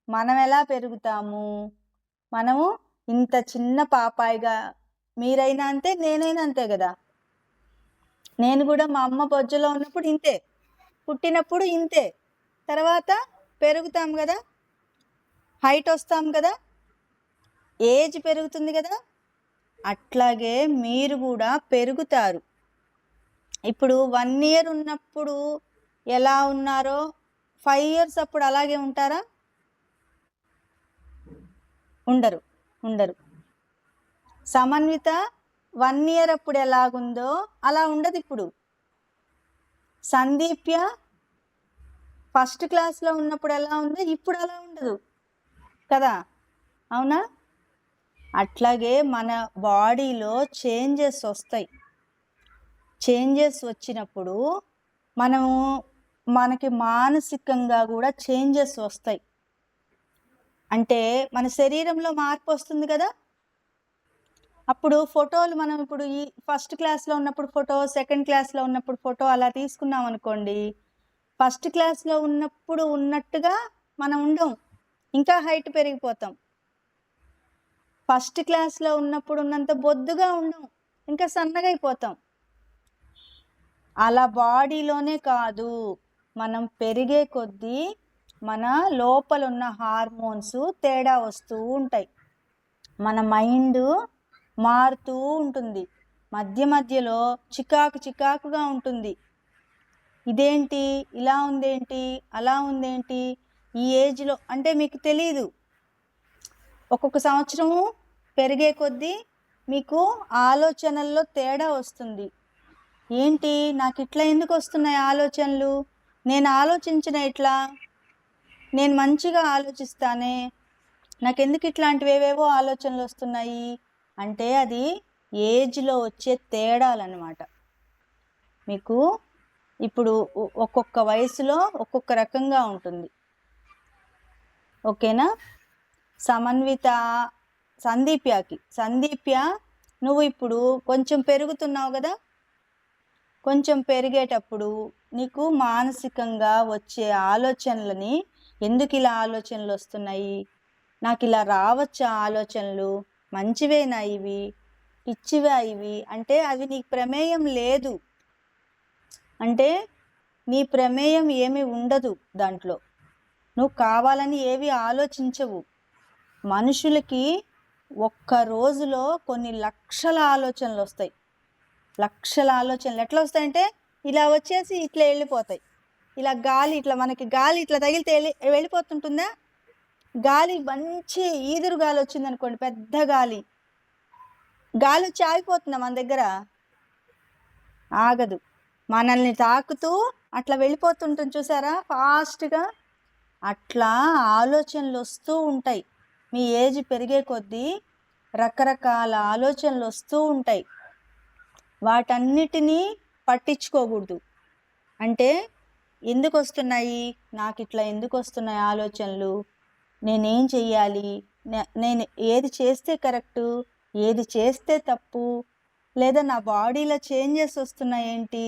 మనం ఎలా పెరుగుతాము? మనము ఇంత చిన్న పాపాయిగా, మీరైనా అంతే, నేనైనా అంతే కదా. నేను కూడా మా అమ్మ బొజ్జలో ఉన్నప్పుడు ఇంతే, పుట్టినప్పుడు ఇంతే, తర్వాత పెరుగుతాం కదా, హైట్ వస్తాం కదా, ఏజ్ పెరుగుతుంది కదా, అట్లాగే మీరు కూడా పెరుగుతారు. ఇప్పుడు 1 year ఉన్నప్పుడు ఎలా ఉన్నారో 5 years అప్పుడు అలాగే ఉంటారా? ఉండరు, ఉండరు. సమన్విత 1 year అప్పుడు ఎలాగుందో అలా ఉండదు ఇప్పుడు. సందీప్య ఫస్ట్ క్లాస్లో ఉన్నప్పుడు ఎలా ఉందో ఇప్పుడు అలా ఉండదు కదా, అవునా? అట్లాగే మన బాడీలో చేంజెస్ వస్తాయి. చేంజెస్ వచ్చినప్పుడు మనకి మానసికంగా కూడా చేంజెస్ వస్తాయి. అంటే మన శరీరంలో మార్పు వస్తుంది కదా. అప్పుడు ఫోటోలు మనం ఇప్పుడు ఈ ఫస్ట్ క్లాస్లో ఉన్నప్పుడు ఫోటో, సెకండ్ క్లాస్లో ఉన్నప్పుడు ఫోటో అలా తీసుకున్నాం అనుకోండి, ఫస్ట్ క్లాస్లో ఉన్నప్పుడు ఉన్నట్టుగా మనం ఉండం, ఇంకా హైట్ పెరిగిపోతాం. ఫస్ట్ క్లాస్లో ఉన్నప్పుడు ఉన్నంత బొద్దుగా ఉండం, ఇంకా సన్నగా అయిపోతాం. అలా బాడీలోనే కాదు, మనం పెరిగే కొద్దీ మన లోపల ఉన్న హార్మోన్స్ తేడా వస్తూ ఉంటాయి. మన మైండ్ మారుతూ ఉంటుంది, మధ్య మధ్యలో చికాకుగా ఉంటుంది. ఇదేంటి ఇలా ఉందేంటి, అలా ఉందేంటి, ఈ ఏజ్లో అంటే మీకు తెలీదు. ఒక్కొక్క సంవత్సరము పెరిగే కొద్దీ మీకు ఆలోచనల్లో తేడా వస్తుంది. ఏంటి నాకు ఇట్లా ఎందుకు వస్తున్నాయి ఆలోచనలు, నేను ఆలోచించిన ఇట్లా, నేను మంచిగా ఆలోచిస్తానే, నాకెందుకు ఇట్లాంటివి ఏవేవో ఆలోచనలు వస్తున్నాయి అంటే అది ఏజ్లో వచ్చే తేడాలన్నమాట. మీకు ఇప్పుడు ఒక్కొక్క వయసులో ఒక్కొక్క రకంగా ఉంటుంది, ఓకేనా? సందీప్య నువ్వు ఇప్పుడు కొంచెం పెరుగుతున్నావు కదా, కొంచెం పెరిగేటప్పుడు నీకు మానసికంగా వచ్చే ఆలోచనలని, ఎందుకు ఇలా ఆలోచనలు వస్తున్నాయి, నాకు ఇలా రావచ్చా ఆలోచనలు, మంచివేనా ఇవి, పిచ్చివా ఇవి అంటే అవి నీకు ప్రమేయం లేదు, అంటే నీ ప్రమేయం ఏమీ ఉండదు దాంట్లో, నువ్వు కావాలని ఏవి ఆలోచించవు. మనుషులకి ఒక్క రోజులో కొన్ని లక్షల ఆలోచనలు వస్తాయి. లక్షల ఆలోచనలు ఎట్లా వస్తాయంటే ఇలా వచ్చేసి ఇట్లా వెళ్ళిపోతాయి. ఇలా గాలి ఇట్లా, మనకి గాలి ఇట్లా తగిలితే వెళ్ళిపోతుంటుందా? గాలి మంచి ఈదురు గాలి వచ్చింది అనుకోండి, పెద్ద గాలి వచ్చి ఆగిపోతుందా? మన దగ్గర ఆగదు, మనల్ని తాకుతూ అట్లా వెళ్ళిపోతుంటుంది, చూసారా ఫాస్ట్గా. అట్లా ఆలోచనలు వస్తూ ఉంటాయి. మీ ఏజ్ పెరిగే కొద్దీ రకరకాల ఆలోచనలు వస్తూ ఉంటాయి. వాటన్నిటినీ పట్టించుకోకూడదు. అంటే ఎందుకు వస్తున్నాయి, నాకు ఇట్లా ఎందుకు వస్తున్నాయి ఆలోచనలు, నేనేం చెయ్యాలి, నేను ఏది చేస్తే కరెక్టు, ఏది చేస్తే తప్పు, లేదా నా బాడీలో చేంజెస్ వస్తున్నాయేంటి,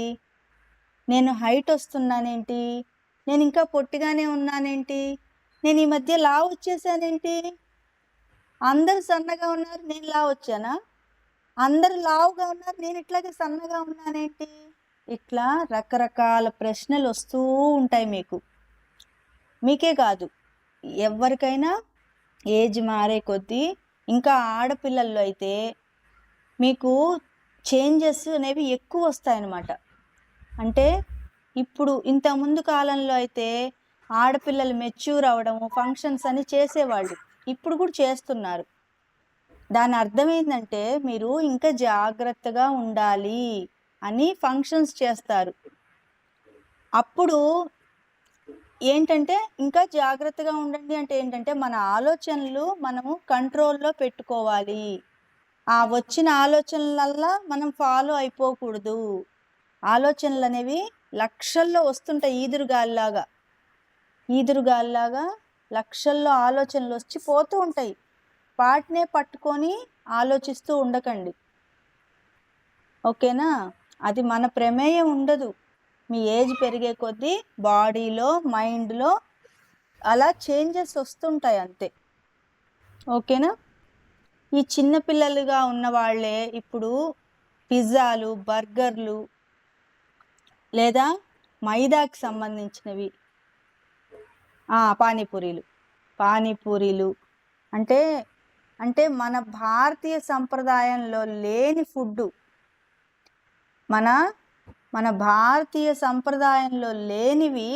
నేను హైట్ వస్తున్నానేంటి, నేను ఇంకా పొట్టిగానే ఉన్నానేంటి, నేను ఈ మధ్య లావు వచ్చేసానేంటి, అందరు సన్నగా ఉన్నారు, నేను లావు వచ్చానా? అందరు లావుగా ఉన్నారు, నేను ఇట్లాగే సన్నగా ఉన్నానేంటి? ఇట్లా రకరకాల ప్రశ్నలు వస్తూ ఉంటాయి మీకు. మీకే కాదు, ఎవరికైనా ఏజ్ మారే కొద్దీ, ఇంకా ఆడపిల్లల్లో అయితే మీకు చేంజెస్ అనేవి ఎక్కువ వస్తాయన్నమాట. అంటే ఇప్పుడు ఇంత ముందు కాలంలో అయితే ఆడపిల్లలు మెచ్యూర్ అవ్వడము, ఫంక్షన్స్ అని చేసేవాళ్ళు, ఇప్పుడు కూడా చేస్తున్నారు. దాని అర్థం ఏంటంటే మీరు ఇంకా జాగ్రత్తగా ఉండాలి అని ఫంక్షన్స్ చేస్తారు. అప్పుడు ఏంటంటే ఇంకా జాగ్రత్తగా ఉండండి అంటే ఏంటంటే మన ఆలోచనలు మనము కంట్రోల్లో పెట్టుకోవాలి. ఆ వచ్చిన ఆలోచనలల్లా మనం ఫాలో అయిపోకూడదు. ఆలోచనలు అనేవి లక్షల్లో వస్తుంటాయి, ఈదురుగాల్లాగా లక్షల్లో ఆలోచనలు వచ్చి పోతూ ఉంటాయి. వాటినే పట్టుకొని ఆలోచిస్తూ ఉండకండి, ఓకేనా? అది మన ప్రమేయం ఉండదు. మీ ఏజ్ పెరిగే కొద్దీ బాడీలో, మైండ్లో అలా చేంజెస్ వస్తుంటాయి అంతే, ఓకేనా? ఈ చిన్నపిల్లలుగా ఉన్న వాళ్ళే ఇప్పుడు పిజ్జాలు, బర్గర్లు లేదా మైదాకి సంబంధించినవి, పానీపూరీలు అంటే మన భారతీయ సంప్రదాయంలో లేని ఫుడ్డు, మన భారతీయ సంప్రదాయంలో లేనివి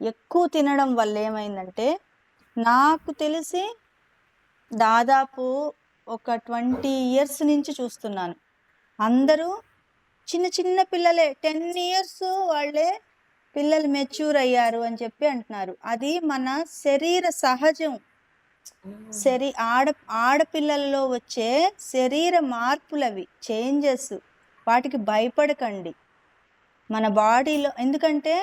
ఎక్కువ తినడం వల్ల ఏమైందంటే, నాకు తెలిసి దాదాపు ఒక 20 years నుంచి చూస్తున్నాను, అందరూ చిన్న పిల్లలే, 10 years వాళ్ళే పిల్లలు మెచ్యూర్ అయ్యారు అని చెప్పి అంటున్నారు. అది మన శరీర సహజం. ఆడపిల్లల్లో వచ్చే శరీర మార్పులవి, చేంజెస్. వాటికి భయపడకండి. మన బాడీలో ఎందుకంటే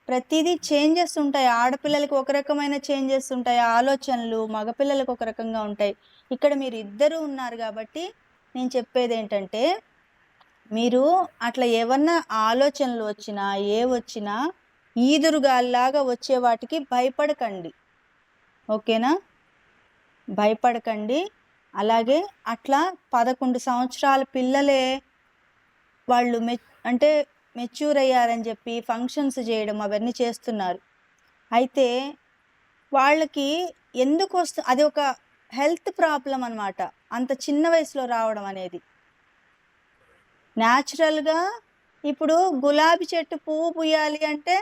ప్రతిదీ చేంజెస్ ఉంటాయి. ఆడపిల్లలకి ఒక రకమైన చేంజెస్ ఉంటాయి ఆలోచనలు, మగపిల్లలకు ఒక రకంగా ఉంటాయి. ఇక్కడ మీరు ఇద్దరు ఉన్నారు కాబట్టి నేను చెప్పేది ఏంటంటే, మీరు అట్లా ఏమన్నా ఆలోచనలు వచ్చినా వచ్చినా ఈదురుగాల్లాగా వచ్చే వాటికి భయపడకండి, ఓకేనా? భయపడకండి. అలాగే అట్లా 11 సంవత్సరాల పిల్లలే వాళ్ళు మెచ్యూర్ అయ్యారని చెప్పి ఫంక్షన్స్ చేయడం అవన్నీ చేస్తున్నారు. అయితే వాళ్ళకి ఎందుకు అది ఒక హెల్త్ ప్రాబ్లం అన్నమాట, అంత చిన్న వయసులో రావడం అనేది. న్యాచురల్గా ఇప్పుడు గులాబీ చెట్టు పువ్వు పూయాలి అంటే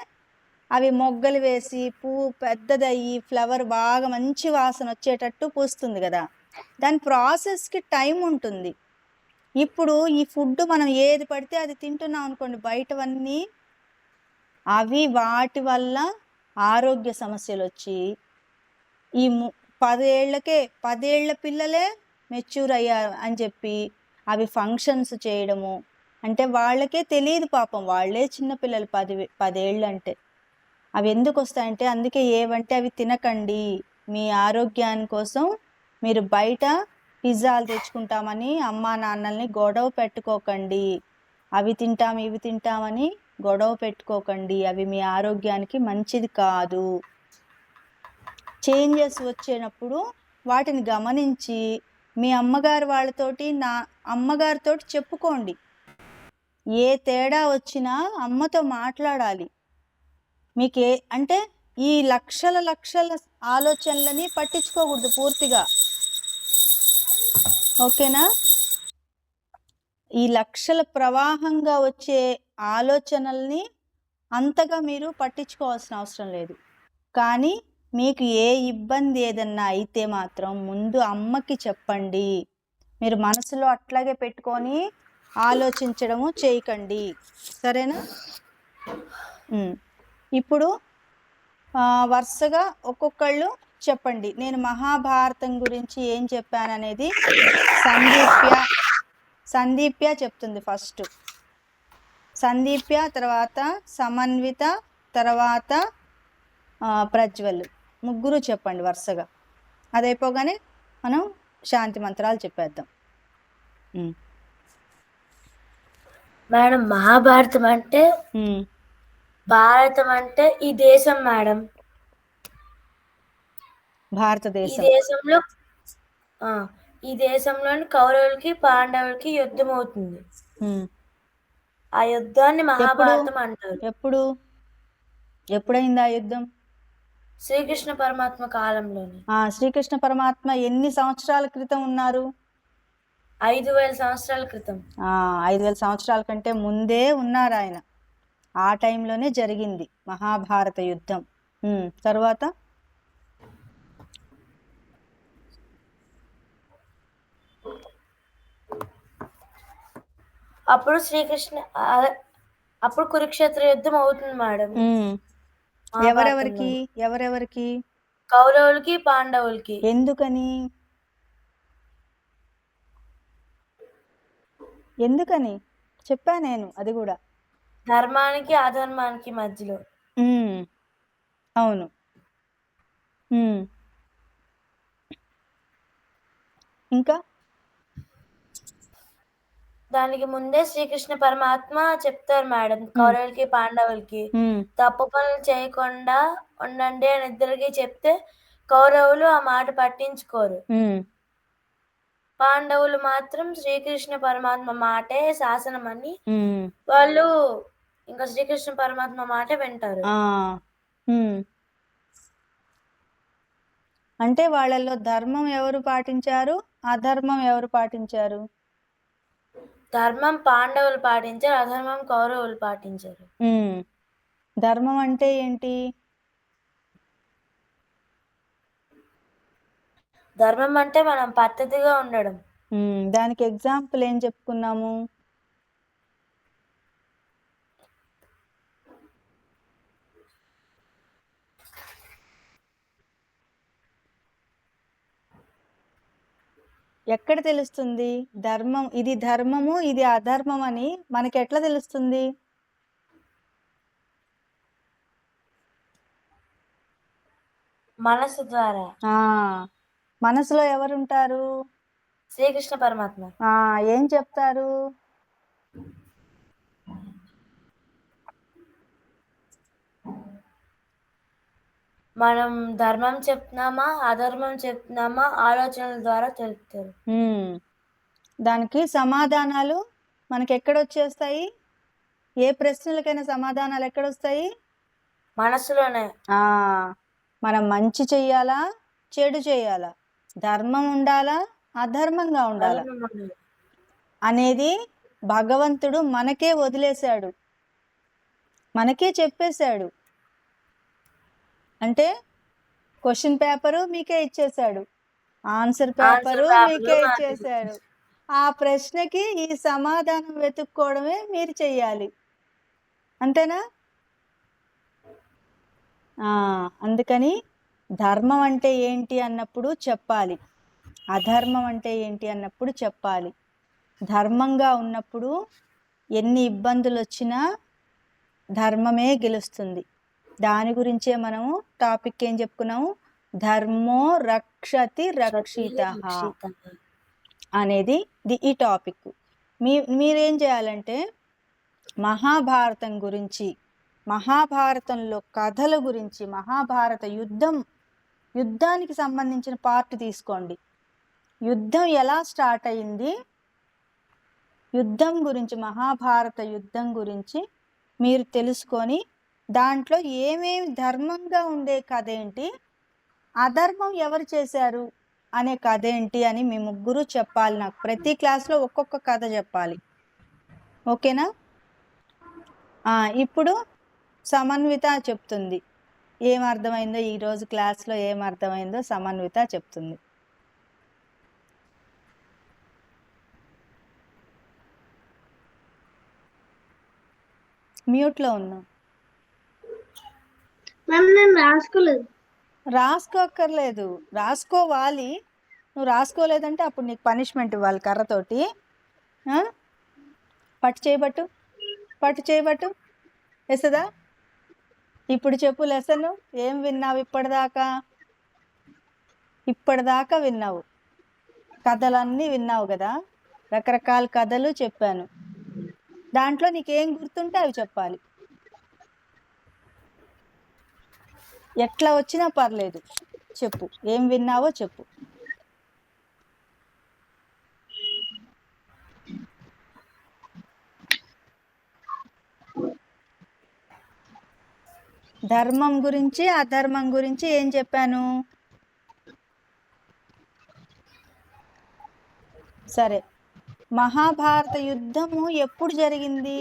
అవి మొగ్గలు వేసి పువ్వు పెద్దదయ్యి ఫ్లవర్ బాగా మంచి వాసన వచ్చేటట్టు పూస్తుంది కదా, దాని ప్రాసెస్కి టైం ఉంటుంది. ఇప్పుడు ఈ ఫుడ్ మనం ఏది పడితే అది తింటున్నాం అనుకోండి, బయటవన్నీ, అవి వాటి వల్ల ఆరోగ్య సమస్యలు వచ్చి ఈ 10 ఏళ్ల పిల్లలే మెచ్యూర్ అయ్యారు అని చెప్పి అవి ఫంక్షన్స్ చేయడము, అంటే వాళ్ళకే తెలియదు పాపం, వాళ్ళే చిన్నపిల్లలు 10 ఏళ్ళు అంటే. అవి ఎందుకు వస్తాయంటే, అందుకే ఏవంటే అవి తినకండి. మీ ఆరోగ్యాని కోసం మీరు బయట పిజ్జాలు తెచ్చుకుంటామని అమ్మా నాన్నల్ని గొడవ పెట్టుకోకండి. అవి తింటాం ఇవి తింటామని గొడవ పెట్టుకోకండి, అవి మీ ఆరోగ్యానికి మంచిది కాదు. చేంజెస్ వచ్చినప్పుడు వాటిని గమనించి మీ అమ్మగారు వాళ్ళతోటి, నా అమ్మగారితోటి చెప్పుకోండి. ఏ తేడా వచ్చినా అమ్మతో మాట్లాడాలి. మీకే అంటే ఈ లక్షల ఆలోచనలని పట్టించుకోకూడదు పూర్తిగా, ఓకేనా? ఈ లక్షల ప్రవాహంగా వచ్చే ఆలోచనల్ని అంతగా మీరు పట్టించుకోవాల్సిన అవసరం లేదు. కానీ మీకు ఏ ఇబ్బంది ఏదన్నా అయితే మాత్రం ముందు అమ్మకి చెప్పండి. మీరు మనసులో అట్లాగే పెట్టుకొని ఆలోచించడము చేయకండి, సరేనా? ఇప్పుడు వరుసగా ఒక్కొక్కళ్ళు చెప్పండి. నేను మహాభారతం గురించి ఏం చెప్పాననేది సందీప్య చెప్తుంది ఫస్ట్. సందీప్య, తర్వాత సమన్విత, తర్వాత ప్రజ్వల్, ముగ్గురు చెప్పండి వరుసగా. అదైపోగానే మనం శాంతి మంత్రాలు చెప్పేద్దాం. మేడం, మహాభారతం అంటే భారతం అంటే ఈ దేశం మేడం. భారతదేశం. ఈ దేశంలో ఆ, ఈ దేశంలోని కౌరవులకి పాండవులకి యుద్ధం అవుతుంది. ఉమ్. ఆ యుద్ధాన్ని ఎప్పుడు మహాభారతం అంటారు. ఎప్పుడు ఎప్పుడైంది ఆ యుద్ధం? శ్రీకృష్ణ పరమాత్మ కాలంలోని శ్రీకృష్ణ పరమాత్మ ఎన్ని సంవత్సరాల క్రితం ఉన్నారు? 5000 సంవత్సరాల క్రితం. 5000 సంవత్సరాల కంటే ముందే ఉన్నారు ఆయన. ఆ టైంలోనే జరిగింది మహాభారత యుద్ధం. తర్వాత అప్పుడు కురుక్షేత్ర యుద్ధం అవుతుంది మేడం. ఎవరెవరికి ఎవరెవరికి? కౌరవులకి పాండవులకి. ఎందుకని? ఎందుకని చెప్పా నేను, అది కూడా ధర్మానికి అధర్మానికి మధ్యలో. అవును. ఇంకా దానికి ముందే శ్రీకృష్ణ పరమాత్మ చెప్తారు మేడం కౌరవులకి పాండవులకి, తప్పు పనులు చేయకుండా ఉండండి అని ఇద్దరికి చెప్తే కౌరవులు ఆ మాట పట్టించుకోరు. పాండవులు మాత్రం శ్రీకృష్ణ పరమాత్మ మాటే శాసనం అని వాళ్ళు ఇంకా శ్రీకృష్ణ పరమాత్మ మాటే వింటారు. అంటే వాళ్ళలో ధర్మం ఎవరు పాటించారు, అధర్మం ఎవరు పాటించారు? ధర్మం పాండవులు పాటించారు, అధర్మం కౌరవులు పాటించారు. ధర్మం అంటే ఏంటి? ధర్మం అంటే మనం పద్ధతిగా ఉండడం. దానికి ఎగ్జాంపుల్ ఏం చెప్పుకున్నాము? ఎక్కడ తెలుస్తుంది ధర్మం, ఇది ధర్మము ఇది అధర్మం అని మనకి ఎట్లా తెలుస్తుంది? మనసు ద్వారా. మనసులో ఎవరుంటారు? శ్రీకృష్ణ పరమాత్మ. ఏం చెప్తారు? మనం ధర్మం చెప్తున్నామా అధర్మం చెప్తున్నామా ఆలోచనల ద్వారా తెలుపుతారు. దానికి సమాధానాలు మనకి ఎక్కడొచ్చేస్తాయి? ఏ ప్రశ్నలకైనా సమాధానాలు ఎక్కడొస్తాయి? మనసులోనే. మనం మంచి చెయ్యాలా చెడు చేయాలా, ధర్మం ఉండాలా అధర్మంగా ఉండాలా అనేది భగవంతుడు మనకే వదిలేశాడు, మనకే చెప్పేశాడు. అంటే క్వశ్చన్ పేపరు మీకే ఇచ్చేశాడు, ఆన్సర్ పేపరు మీకే ఇచ్చేశాడు. ఆ ప్రశ్నకి ఈ సమాధానం వెతుక్కోవడమే మీరు చెయ్యాలి, అంతేనా? అందుకని ధర్మం అంటే ఏంటి అన్నప్పుడు చెప్పాలి, అధర్మం అంటే ఏంటి అన్నప్పుడు చెప్పాలి. ధర్మంగా ఉన్నప్పుడు ఎన్ని ఇబ్బందులు వచ్చినా ధర్మమే గెలుస్తుంది. దాని గురించే మనము టాపిక్ ఏం చెప్పుకున్నాము? ధర్మో రక్షతి రక్షితః అనేది ఈ టాపిక్. మీరేం చేయాలంటే మహాభారతం గురించి, మహాభారతంలో కథల గురించి, మహాభారత యుద్ధానికి సంబంధించిన పార్ట్ తీసుకోండి. యుద్ధం ఎలా స్టార్ట్ అయింది, యుద్ధం గురించి, మహాభారత యుద్ధం గురించి మీరు తెలుసుకొని దాంట్లో ఏమేమి ధర్మంగా ఉండే కథ ఏంటి, అధర్మం ఎవరు చేశారు అనే కథ ఏంటి అని మీ ముగ్గురు చెప్పాలి. నాకు ప్రతి క్లాస్లో ఒక్కొక్క కథ చెప్పాలి, ఓకేనా? ఇప్పుడు సమన్విత చెప్తుంది ఏమర్థమైందో, ఈరోజు క్లాస్లో ఏమర్థమైందో సమన్విత చెప్తుంది. మ్యూట్లో ఉన్నావు. రాసుకోక్కర్లేదు, రాసుకోవాలి. నువ్వు రాసుకోలేదంటే అప్పుడు నీకు పనిష్మెంట్ ఇవ్వాలి కర్రతోటి. పట్టు చేయబట్టు, పట్టు చేయబట్టు వేస్తుందా? ఇప్పుడు చెప్పు లెసన్ ఏం విన్నావు ఇప్పటిదాకా విన్నావు, కథలన్నీ విన్నావు కదా, రకరకాల కథలు చెప్పాను. దాంట్లో నీకేం గుర్తుంటే అవి చెప్పాలి, ఎట్లా వచ్చినా పర్లేదు, చెప్పు ఏం విన్నావో చెప్పు. ధర్మం గురించి అధర్మం గురించి ఏం చెప్పాను? సరే, మహాభారత యుద్ధము ఎప్పుడు జరిగింది?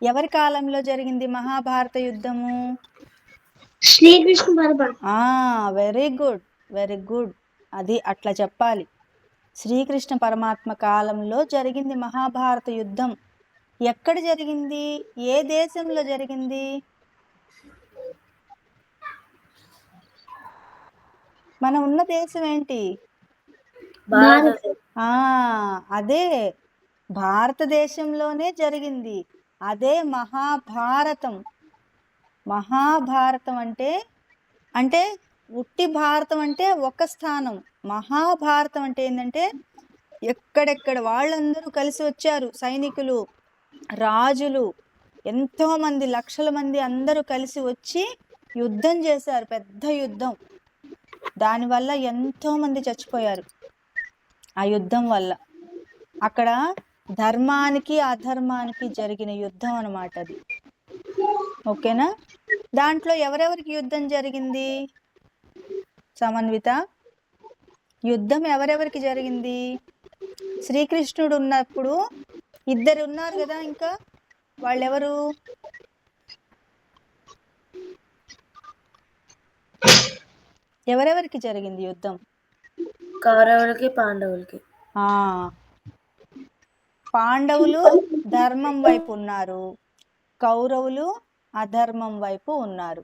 ఎవరి కాలంలో జరిగింది మహాభారత యుద్ధము? శ్రీకృష్ణ పరమాత్మ. Very good, very good. అది అట్లా చెప్పాలి. శ్రీకృష్ణ పరమాత్మ కాలంలో జరిగింది మహాభారత యుద్ధం. ఎక్కడ జరిగింది? ఏ దేశంలో జరిగింది? మనం ఉన్న దేశం ఏంటి? అదే భారతదేశంలోనే జరిగింది. అదే మహాభారతం. మహాభారతం అంటే ఉట్టి భారతం అంటే ఒక స్థానం. మహాభారతం అంటే ఏంటంటే ఎక్కడెక్కడ వాళ్ళందరూ కలిసి వచ్చారు. సైనికులు, రాజులు, ఎంతో మంది, లక్షల మంది అందరూ కలిసి వచ్చి యుద్ధం చేశారు. పెద్ద యుద్ధం. దానివల్ల ఎంతో మంది చచ్చిపోయారు ఆ యుద్ధం వల్ల. అక్కడ ధర్మానికి అధర్మానికి జరిగిన యుద్ధం అన్నమాట అది. ఓకేనా? దాంట్లో ఎవరెవరికి యుద్ధం జరిగింది సమన్విత? యుద్ధం ఎవరెవరికి జరిగింది? శ్రీకృష్ణుడు ఉన్నప్పుడు ఇద్దరు ఉన్నారు కదా, ఇంకా వాళ్ళెవరు? ఎవరెవరికి జరిగింది యుద్ధం? కౌరవులకి పాండవులకి. పాండవులు ధర్మం వైపు ఉన్నారు, కౌరవులు అధర్మం వైపు ఉన్నారు.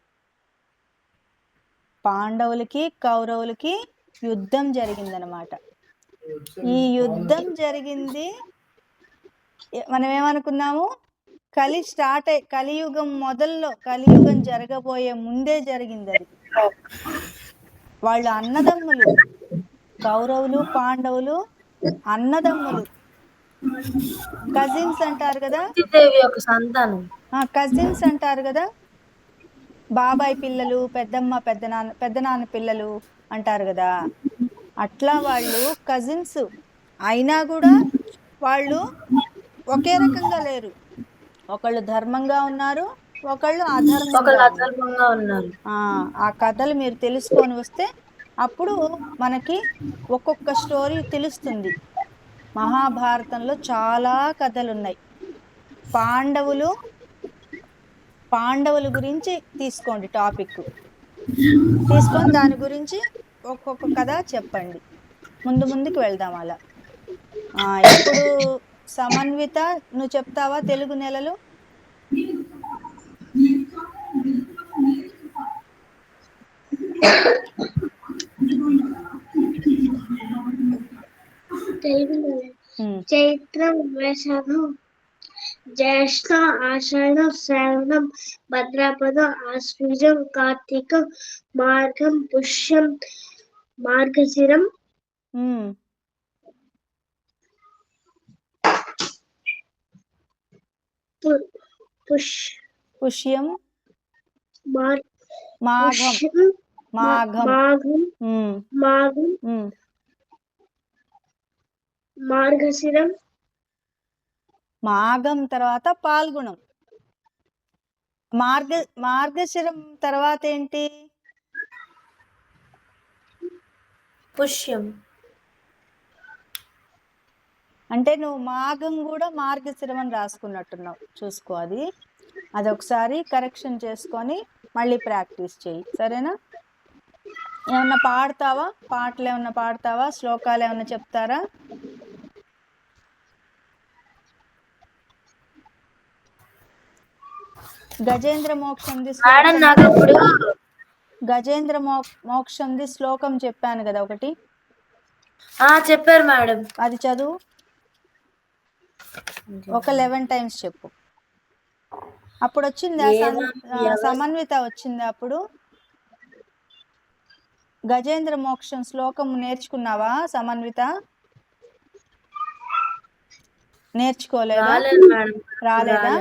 పాండవులకి కౌరవులకి యుద్ధం జరిగిందనమాట. ఈ యుద్ధం జరిగింది, మనం ఏమనుకున్నాము, కలియుగం మొదల్లో, కలియుగం జరగబోయే ముందే జరిగింది అది. వాళ్ళు అన్నదమ్ములు, కౌరవులు పాండవులు అన్నదమ్ములు, కజిన్స్ అంటారు కదా, కజిన్స్ అంటారు కదా, బాబాయ్ పిల్లలు, పెద్దమ్మ పెద్దనాన్న పిల్లలు అంటారు కదా. అట్లా వాళ్ళు కజిన్స్ అయినా కూడా వాళ్ళు ఒకే రకంగా లేరు. ఒకళ్ళు ధర్మంగా ఉన్నారు, ఒకళ్ళు అధర్మంగా ఉన్నారు. ఆ కథలు మీరు తెలుసుకొని వస్తే అప్పుడు మనకి ఒక్కొక్క స్టోరీ తెలుస్తుంది. మహాభారతంలో చాలా కథలు ఉన్నాయి. పాండవుల గురించి తీసుకోండి, టాపిక్ తీసుకొని దాని గురించి ఒక్కొక్క కథ చెప్పండి. ముందుకు వెళ్దాం అలా. ఇప్పుడు సమన్విత, నువ్వు చెప్తావా తెలుగు నెలలు? చైత్రం, వైశాఖం, జ్యేష్ఠ, ఆషాఢం, శ్రావణం, భద్రాపదం, ఆశ్వీజం, కార్తీకం, మార్గం, పుష్యం, మార్గశిరం, పుష్యం, మాఘం, మార్గశిరం, మాఘం తర్వాత పాల్గొనం. మార్గశిరం తర్వాత ఏంటి? పుష్యం. అంటే నువ్వు మాఘం కూడా మార్గశిరం అని రాసుకున్నట్టున్నావు, చూసుకో. అదొకసారి కరెక్షన్ చేసుకొని మళ్ళీ ప్రాక్టీస్ చేయి, సరేనా? ఏమన్నా పాడతావా? పాటలు ఏమన్నా పాడతావా? శ్లోకాలు ఏమన్నా చెప్తారా? గజేంద్ర మోక్షంది శ్లోకం చెప్పాను కదా ఒకటి. చెప్పారు మేడం. అది చదువు, ఒక 11 times చెప్పు. అప్పుడు వచ్చిందా సమన్విత? వచ్చింది అప్పుడు. గజేంద్ర మోక్షం శ్లోకం నేర్చుకున్నావా సమన్విత? నేర్చుకోలేదా? రాలేదా?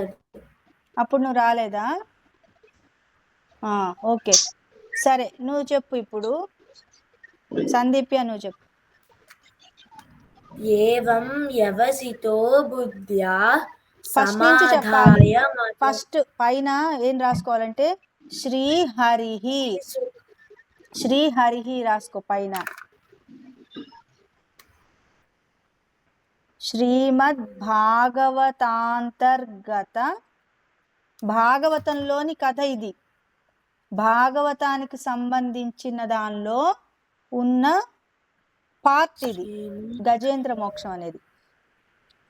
అప్పుడు నువ్వు రాలేదా? ఓకే, సరే, నువ్వు చెప్పు ఇప్పుడు. సందీప్య, నువ్వు చెప్పు. ఏవం యవసితో బుద్ధ్యా ఫస్ట్ నుంచి చెప్పాలి. సమాధాయ ఫస్ట్ పైన ఏం రాసుకోవాలంటే శ్రీహరిహి, శ్రీహరిహి రాసుకో పైన. శ్రీమద్ భాగవతాంతర్గత, భాగవతంలోని కథ ఇది, భాగవతానికి సంబంధించిన దానిలో ఉన్న పార్ట్ ఇది గజేంద్ర మోక్షం అనేది.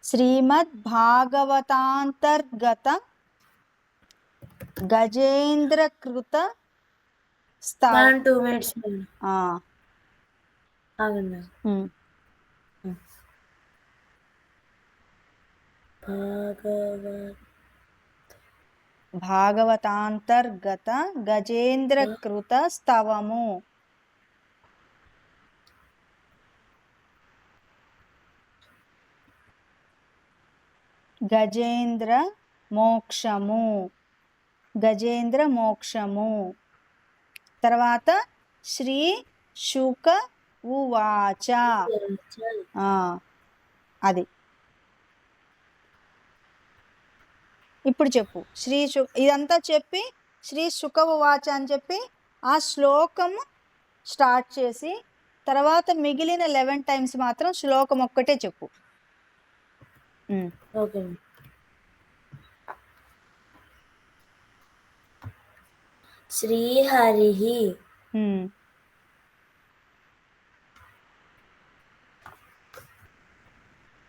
శ్రీమద్ భాగవతాంతర్గత గజేంద్రకృత స్థా 2 minutes ఆగండి. భాగవతాంతర్గత గజేంద్రకృత స్తవము. గజేంద్ర మోక్షము, గజేంద్ర మోక్షము. తర్వాత శ్రీ శుక ఉవాచ, అది. ఇప్పుడు చెప్పు ఇదంతా చెప్పి శ్రీ శుక ఉవాచ అని చెప్పి ఆ శ్లోకము స్టార్ట్ చేసి తర్వాత మిగిలిన 11 times మాత్రం శ్లోకం ఒక్కటే చెప్పు. ఓకే. శ్రీహరిహి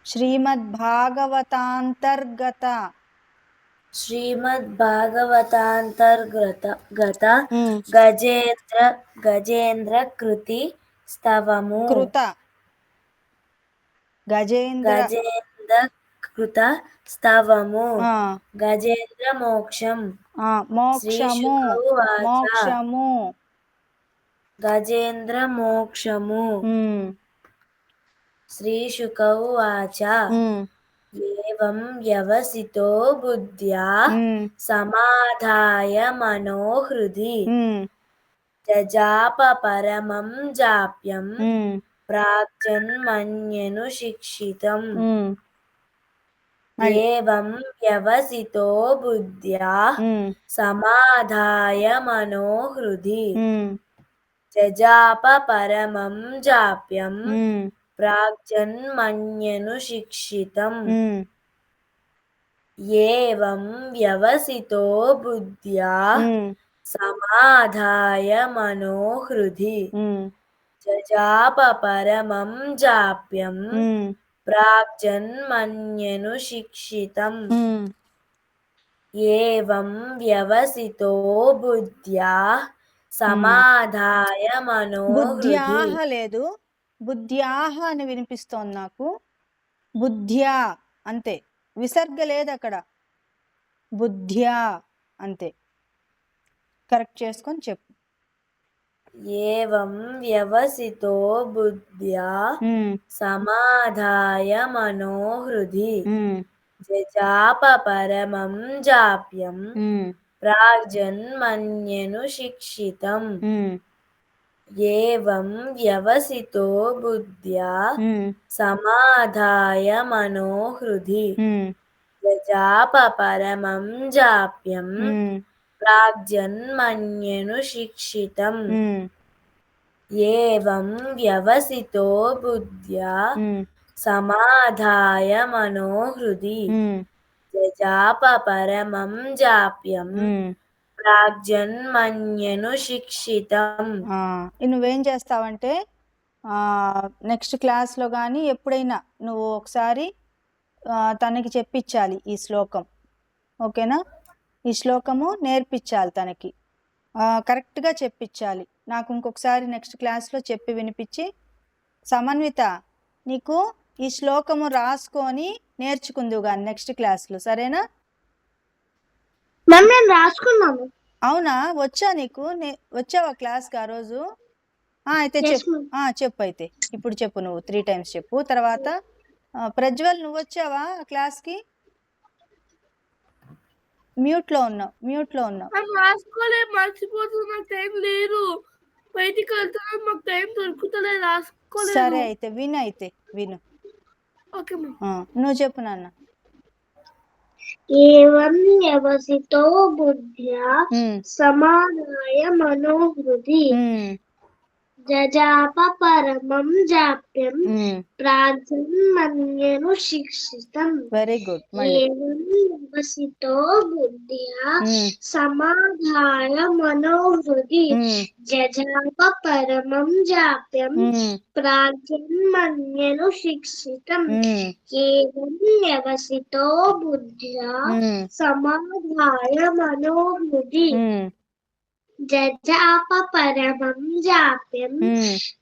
శ్రీమద్భాగవతాంతర్గత, శ్రీమద్భాగవతాంతర్గత గజేంద్ర కృతి స్తవము. కృత గజేంద్ర కృత స్తవము. గజేంద్ర మోక్షం, మోక్షము, మోక్షము. గజేంద్ర మోక్షము. శ్రీ శుక ఉవాచ ఏవం వ్యవసితో బుద్ధ్యా సమాధాయ మనోహృది జజాప పరమం జాప్యం ప్రాగ్జన్మన్యను శిక్షితం. ఏవం వ్యవసితో బుద్ధ్యా సమాధాయ మనోహృది జజాప పరమం జాప్యం ప్రాగ్జన్మన్యను శిక్షితం. ఏవం వ్యవసితో బుద్ధ్యా సమాధాయ మనోహృది జజాప పరమం జాప్యం ప్రాగ్జన్మన్యను శిక్షితం. ఏవం వ్యవసితో బుద్ధ్యా సమాధాయ బుద్ధ్యాహ లేదు, బుద్ధ్యాహ అని వినిపిస్తోంది నాకు. బుద్ధ్యా అంతే, విసర్గ లేదు అక్కడ, బుద్ధ్యా అంతే. కరెక్ట్ చేసుకొని చెప్పు. ఏవం వ్యవసితో బుద్ధ్యా సమాధాయ మనోహృది జజాప పరమం జాప్యం ప్రాగ్జన్మన్యను శిక్షితం. ఏవం వ్యవసితో బుద్ధ్యా సమాధాయ మనోహృది జజాప పరమం జాప్యం ప్రాగ్జన్మన్యను శిక్షితం. ఏవం వ్యవసితో బుద్ధ్యా సమాధాయ మనోహృది జజాప పరమం జాప్యం ప్రాగ్జన్మన్యను శిక్షితం. నువ్వేం చేస్తావంటే నెక్స్ట్ క్లాస్లో కానీ ఎప్పుడైనా నువ్వు ఒకసారి తనకి చెప్పించాలి ఈ శ్లోకం, ఓకేనా? ఈ శ్లోకము నేర్పించాలి తనకి, కరెక్ట్గా చెప్పించాలి. నాకు ఇంకొకసారి నెక్స్ట్ క్లాస్లో చెప్పి వినిపించి, సమన్విత నీకు ఈ శ్లోకము రాసుకొని నేర్చుకుందువు కానీ నెక్స్ట్ క్లాస్లో, సరేనా? రాసుకున్నాను. అవునా, వచ్చా నీకు? వచ్చావా క్లాస్కి ఆ రోజు? అయితే చెప్పు, చెప్పు. అయితే ఇప్పుడు చెప్పు, నువ్వు 3 times చెప్పు. తర్వాత ప్రజ్వల్ నువ్వు వచ్చావా క్లాస్కి? మ్యూట్లో ఉన్నావు. సరే అయితే విను. నువ్వు చెప్పు నాన్న. ఏవం వ్యవసితో బుద్ధ్యా సమాధాయ మనోహృది జజాప పరమం జాప్యం ప్రాజ్ఞన్మన్యను శిక్షితం. Very good. ఏవం వ్యవసితో బుద్ధ్యా సమాధాయ మనోహృది జజాప పరమం జాప్యం ప్రాజ్ఞన్మన్యను శిక్షితం. ఏవం వ్యవసితో బుద్ధ్యా సమాధాయ మనోహృది జజాప పరమం జాప్యం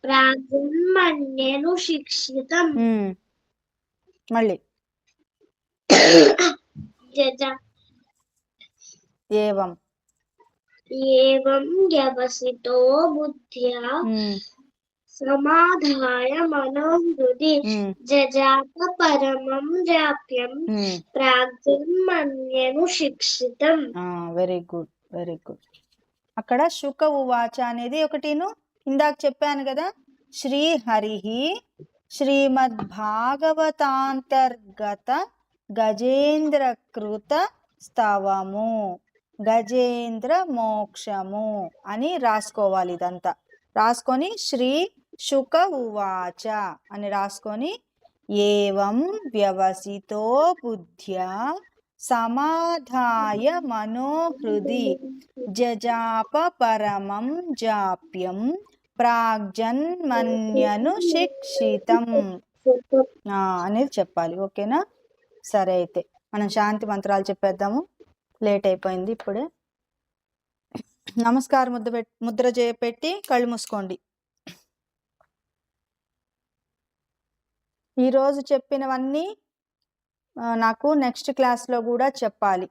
ప్రాజ్ఞన్మన్యను శిక్షితం. మళ్ళీ జజా ఏవం ఏవం వ్యవసితో బుద్ధ్యా సమాధాయ మనోహృది జజాప పరమం జాప్యం ప్రాజ్ఞన్మన్యను శిక్షితం. Very good, very good. అక్కడ శుక ఉవాచ అనేది ఒకటిను ఇందాక చెప్పాను కదా, శ్రీహరి శ్రీమద్భాగవతాంతర్గత గజేంద్రకృత స్తవము, గజేంద్ర మోక్షము అని రాసుకోవాలి. ఇదంతా రాసుకొని శ్రీ శుక ఉవాచ అని రాసుకొని ఏవం వ్యవసితో బుద్ధ్యా సమాధాయ మనోహృది జజాప పరమం జాప్యం ప్రాగ్జన్మన్యను శిక్షితం అనేది చెప్పాలి. ఓకేనా? సరే, అయితే మనం శాంతి మంత్రాలు చెప్పేద్దాము. లేట్ అయిపోయింది ఇప్పుడే. నమస్కారం ముద్ర పెట్టి కళ్ళు మూసుకోండి. ఈరోజు చెప్పినవన్నీ నాకు నెక్స్ట్ క్లాస్లో కూడా చెప్పాలి.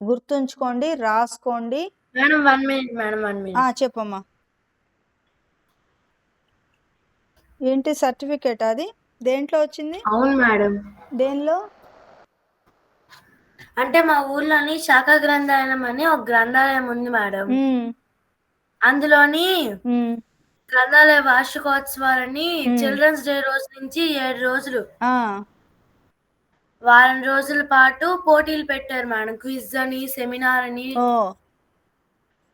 గుర్తుంచుకోండి, రాసుకోండి. Madam 1 minute madam, 1 minute. చెప్పమ్మా. ఏంటి సర్టిఫికేట్? అది దేంట్లో వచ్చింది? అవును మేడం. దేనిలో? అంటే మా ఊర్లోని శాఖ గ్రంథాలయం అని ఒక గ్రంథాలయం ఉంది మేడం. అందులోని గ్రంథాలయ వార్షికోత్సవాలని చిల్డ్రన్స్ డే రోజు నుంచి 7 రోజులు వారం రోజుల పాటు పోటీలు పెట్టారు మేడం. క్విజ్ అని, సెమినార్ అని,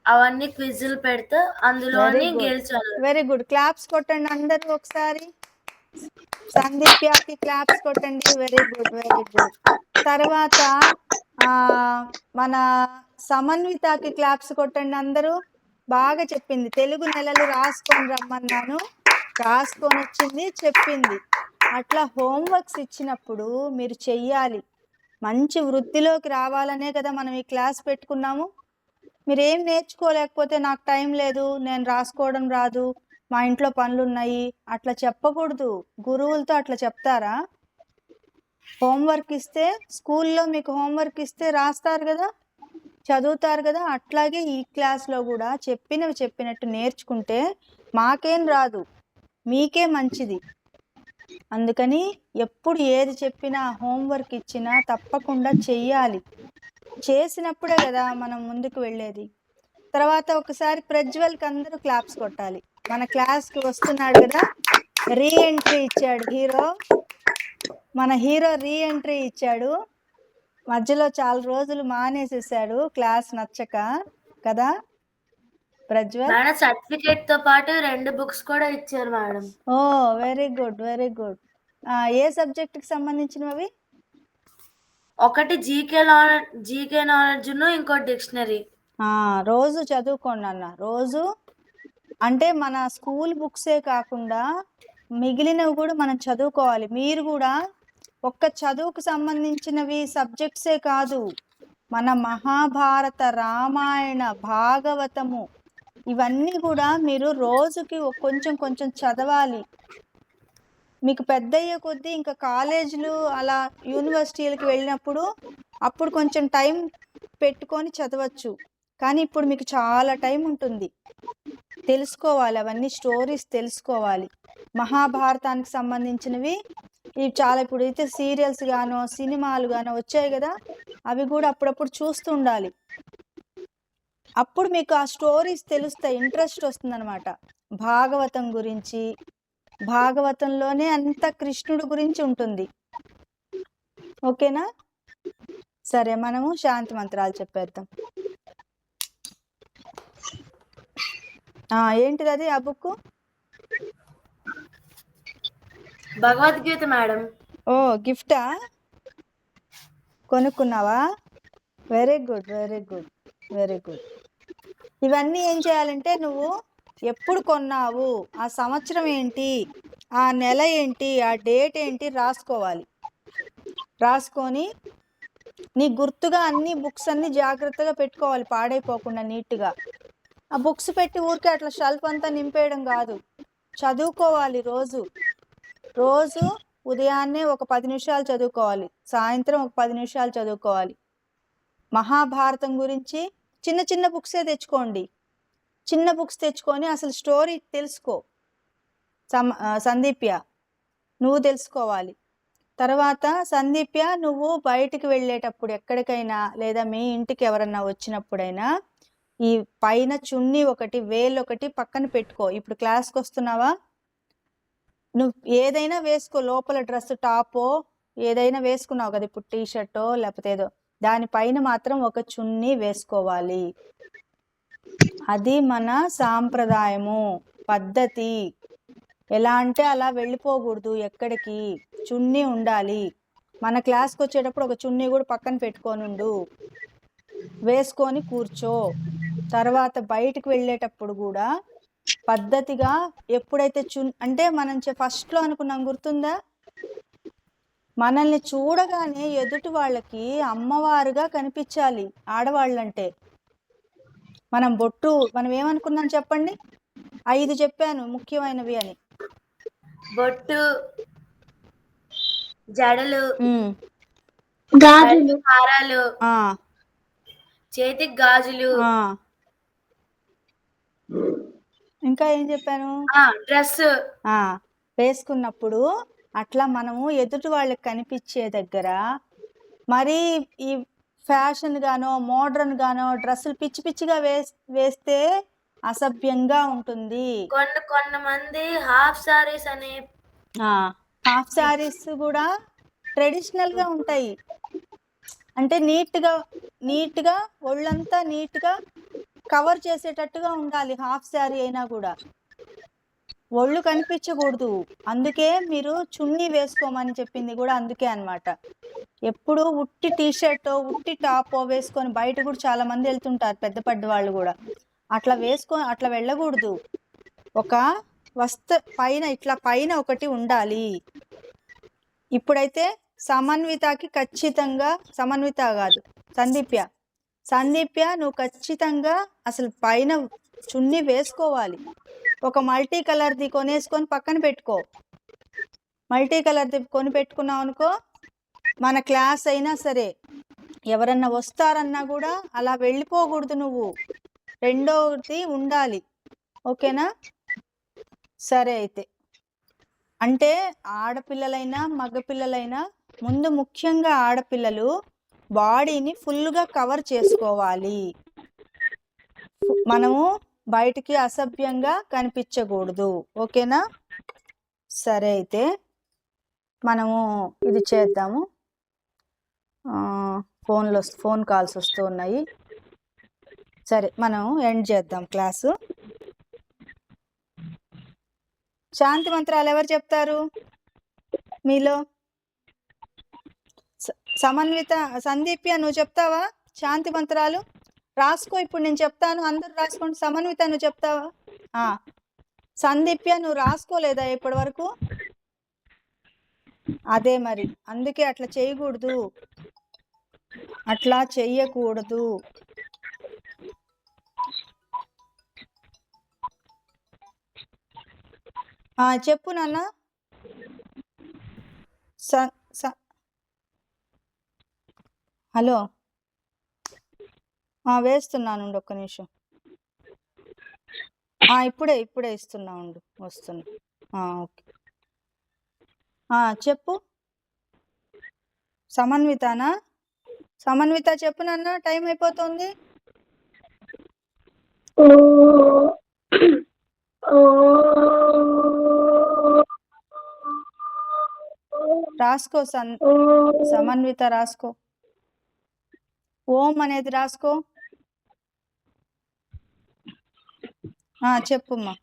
అవన్నీ క్విజ్లు పెడితే అందులోని గెలిచారు. Very good. క్లాప్స్ కొట్టండి అందరూ ఒకసారి. సందీప్యాకి క్లాప్స్ కొట్టండి. Very good, very good. తర్వాత మన సమన్వితకి క్లాప్స్ కొట్టండి అందరూ. బాగా చెప్పింది. తెలుగు నెలలు రాసుకొని రమ్మన్నాను, రాసుకొని వచ్చింది, చెప్పింది. అట్లా హోంవర్క్స్ ఇచ్చినప్పుడు మీరు చెయ్యాలి. మంచి వృత్తిలోకి రావాలనే కదా మనం ఈ క్లాస్ పెట్టుకున్నాము. మీరు ఏం నేర్చుకోలేకపోతే నాకు టైం లేదు, నేను రాసుకోవడం రాదు, మా ఇంట్లో పనులు ఉన్నాయి, అట్లా చెప్పకూడదు. గురువులతో అట్లా చెప్తారా? హోంవర్క్ ఇస్తే, స్కూల్లో మీకు హోంవర్క్ ఇస్తే రాస్తారు కదా, చదువుతారు కదా. అట్లాగే ఈ క్లాస్లో కూడా చెప్పినట్టు నేర్చుకుంటే మాకేం రాదు, మీకే మంచిది. అందుకని ఎప్పుడు ఏది చెప్పినా, హోంవర్క్ ఇచ్చినా తప్పకుండా చెయ్యాలి. చేసినప్పుడే కదా మనం ముందుకు వెళ్ళేది. తర్వాత ఒకసారి ప్రజ్వల్కి అందరూ క్లాప్స్ కొట్టాలి. మన క్లాస్కి వస్తున్నాడు కదా, రీ ఎంట్రీ ఇచ్చాడు హీరో. మన హీరో రీ ఎంట్రీ ఇచ్చాడు. మధ్యలో చాలా రోజులు మానేసేసాడు క్లాస్ నచ్చక కదా ప్రజ్వల్. సర్టిఫికేట్ తో పాటు 2 బుక్స్ కూడా ఇచ్చారు madam. Very good, very good. ఏ సబ్జెక్ట్ కి సంబంధించినవి? ఒకటి జీకే నాలెడ్జ్, ఇంకో డిక్షనరీ. రోజు చదువుకోండి అన్న. రోజు అంటే మన స్కూల్ బుక్సే కాకుండా మిగిలినవి కూడా మనం చదువుకోవాలి. మీరు కూడా ఒక్క చదువుకు సంబంధించినవి సబ్జెక్ట్సే కాదు, మన మహాభారత, రామాయణ, భాగవతము ఇవన్నీ కూడా మీరు రోజుకి కొంచెం కొంచెం చదవాలి. మీకు పెద్ద అయ్యే కొద్దీ ఇంకా కాలేజీలు అలా యూనివర్సిటీలకు వెళ్ళినప్పుడు అప్పుడు కొంచెం టైం పెట్టుకొని చదవచ్చు. కానీ ఇప్పుడు మీకు చాలా టైం ఉంటుంది, తెలుసుకోవాలి, అవన్నీ స్టోరీస్ తెలుసుకోవాలి. మహాభారతానికి సంబంధించినవి ఇవి చాలా, ఇప్పుడు అయితే సీరియల్స్ గానో సినిమాలు గానో వచ్చాయి కదా, అవి కూడా అప్పుడప్పుడు చూస్తూ ఉండాలి. అప్పుడు మీకు ఆ స్టోరీస్ తెలుస్తాయి, ఇంట్రెస్ట్ వస్తుంది అనమాట. భాగవతం గురించి, భాగవతంలోనే అంత కృష్ణుడు గురించి ఉంటుంది. ఓకేనా? సరే, మనము శాంతి మంత్రాలు చెప్పేద్దాం. ఏంటిది అది, ఆ బుక్? భగవద్గీత మేడం. ఓ, గిఫ్టా? కొనుక్కున్నావా? Very good, very good, very good. ఇవన్నీ ఏం చేయాలంటే, నువ్వు ఎప్పుడు కొన్నావు, ఆ సంవత్సరం ఏంటి, ఆ నెల ఏంటి, ఆ డేట్ ఏంటి రాసుకోవాలి. రాసుకొని నీ గుర్తుగా అన్ని బుక్స్ అన్ని జాగ్రత్తగా పెట్టుకోవాలి, పాడైపోకుండా నీట్గా. ఆ బుక్స్ పెట్టి ఊరికే అట్లా షెల్ఫ్ అంతా నింపేయడం కాదు, చదువుకోవాలి. రోజు రోజు ఉదయాన్నే ఒక 10 నిమిషాలు చదువుకోవాలి, సాయంత్రం ఒక 10 నిమిషాలు చదువుకోవాలి. మహాభారతం గురించి చిన్న చిన్న బుక్సే తెచ్చుకోండి. చిన్న బుక్స్ తెచ్చుకొని అసలు స్టోరీ తెలుసుకో. సందీప్య, నువ్వు తెలుసుకోవాలి. తర్వాత సందీప్య, నువ్వు బయటికి వెళ్ళేటప్పుడు ఎక్కడికైనా, లేదా మీ ఇంటికి ఎవరన్నా వచ్చినప్పుడైనా, ఈ పైన చున్నీ ఒకటి, వేలు ఒకటి పక్కన పెట్టుకో. ఇప్పుడు క్లాస్కి వస్తున్నావా, నువ్వు ఏదైనా వేసుకో, లోపల డ్రెస్ టాపో ఏదైనా వేసుకున్నావు కదా, ఇప్పుడు టీషర్టో లేకపోతే ఏదో, దానిపైన మాత్రం ఒక చున్నీ వేసుకోవాలి. అది మన సాంప్రదాయము, పద్ధతి. ఎలా అంటే అలా వెళ్ళిపోకూడదు ఎక్కడికి, చున్నీ ఉండాలి. మన క్లాస్కి వచ్చేటప్పుడు ఒక చున్నీ కూడా పక్కన పెట్టుకోనుండు, వేసుకొని కూర్చో. తర్వాత బయటికి వెళ్ళేటప్పుడు కూడా పద్ధతిగా, ఎప్పుడైతే అంటే మనం ఫస్ట్లో అనుకున్నాం, గుర్తుందా? మనల్ని చూడగానే ఎదుటి వాళ్ళకి అమ్మవారుగా కనిపించాలి ఆడవాళ్ళంటే. మనం బొట్టు, మనం ఏమనుకున్నాం చెప్పండి? 5 చెప్పాను ముఖ్యమైనవి అని. బొట్టు, జడలు, గాజులు, హారాలు, చేతికి గాజులు, ఇంకా ఏం చెప్పాను? డ్రెస్ వేసుకున్నప్పుడు అట్లా మనము ఎదుటి వాళ్ళకి కనిపించే దగ్గర, మరి ఈ ఫ్యాషన్ గానో మోడ్రన్ గానో డ్రెస్సులు పిచ్చి పిచ్చిగా వేస్తే అసభ్యంగా ఉంటుంది. కొంతమంది హాఫ్ సారీస్ అనే, హాఫ్ సారీస్ కూడా ట్రెడిషనల్ గా ఉంటాయి. అంటే నీట్గా ఒళ్ళంతా నీట్గా కవర్ చేసేటట్టుగా ఉండాలి. హాఫ్ శారీ అయినా కూడా ఒళ్ళు కనిపించకూడదు. అందుకే మీరు చున్నీ వేసుకోమని చెప్పింది కూడా అందుకే అన్నమాట. ఎప్పుడు ఉట్టి టీషర్టో ఉట్టి టాపో వేసుకొని బయట కూడా చాలా మంది వెళ్తుంటారు, పెద్ద పెద్ద వాళ్ళు కూడా. అట్లా అట్లా వెళ్ళకూడదు. ఒక పైన ఇట్లా పైన ఒకటి ఉండాలి. ఇప్పుడైతే సమన్వితకి ఖచ్చితంగా, సమన్విత కాదు సందీప్య నువ్వు ఖచ్చితంగా అసలు పైన చున్నీ వేసుకోవాలి. ఒక మల్టీ కలర్ది కొనేసుకొని పక్కన పెట్టుకో. మల్టీ కలర్ది కొని పెట్టుకున్నావు అనుకో, మన క్లాస్ అయినా సరే ఎవరన్నా వస్తారన్నా కూడా అలా వెళ్ళిపోకూడదు. నువ్వు రెండోది ఉండాలి, ఓకేనా? సరే, అయితే అంటే ఆడపిల్లలైనా మగపిల్లలైనా ముందు ముఖ్యంగా ఆడపిల్లలు బాడీని ఫుల్గా కవర్ చేసుకోవాలి. మనము బయటికి అసభ్యంగా కనిపించకూడదు, ఓకేనా? సరే, అయితే మనము ఇది చేద్దాము. ఫోన్ కాల్స్ వస్తూ ఉన్నాయి. సరే, మనం ఎండ్ చేద్దాం క్లాసు. శాంతి మంత్రాలు ఎవరు చెప్తారు మీలో? సమన్విత, సందీప్య నువ్వు చెప్తావా శాంతి మంత్రాలు? రాసుకో, ఇప్పుడు నేను చెప్తాను, అందరు రాసుకోండి. సమన్విత నువ్వు చెప్తావా? సందీప్య నువ్వు రాసుకోలేదా ఇప్పటి వరకు? అదే మరి, అందుకే అట్లా చేయకూడదు, అట్లా చెయ్యకూడదు. చెప్పు నాన్న. హలో, వేస్తున్నాను, ఒక్క నిమిషం. ఇప్పుడే ఇస్తున్నా, వస్తున్నా. ఓకే, చెప్పు. సమన్వితనా? సమన్విత చెప్పు నాన్న, టైం అయిపోతుంది. రాసుకో సమన్విత, రాసుకో. ఓం అనేది రాసుకో. చెప్పుమ్మా.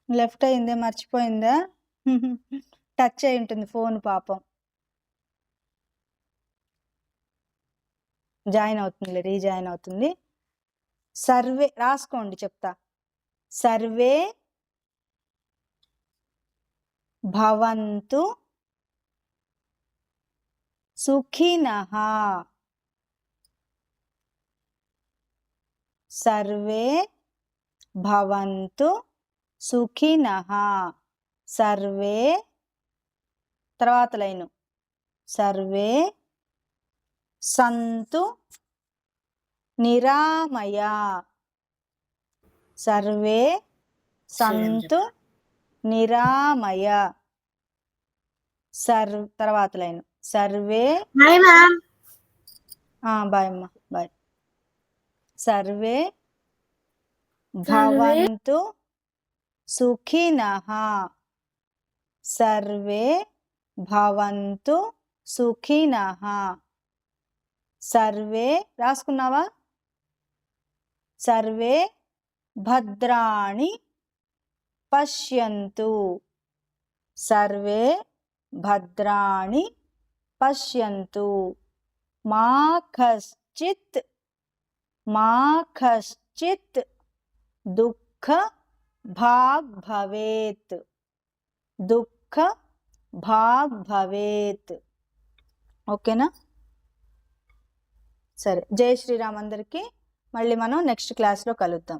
లెఫ్ట్ అయిందే, మర్చిపోయిందా? టచ్ అయి ఉంటుంది ఫోన్, పాపం. జాయిన్ అవుతుంది, రీజాయిన్ అవుతుంది. సర్వే రాసుకోండి, చెప్తా. సర్వే భవంతు సుఖినః. సర్వే భవంతు సుఖినః. సర్వే తర్వాత లైను. సర్వే సంతు నిరామయ. సర్వే సంతు నిరామయ. తర్వాత లైను. సర్వే బాయ్ మ్యామ్. బాయ్ అమ్మా, బాయ్. సర్వే భవంతు సుఖినః. సర్వే భవంతు సుఖినః. సర్వే రాసుకున్నావా? సర్వే భద్రాణి పశ్యంతు. సర్వే భద్రాణి పశ్యంతు. మా కశ్చిత్ దుఃఖ భాగ్ భవేత్. దుఃఖ భాగ్ భవేత్. ఓకేనా? సరే, జై శ్రీరామ్ అందరికీ. మళ్ళీ మనం నెక్స్ట్ క్లాస్లో కలుద్దాం.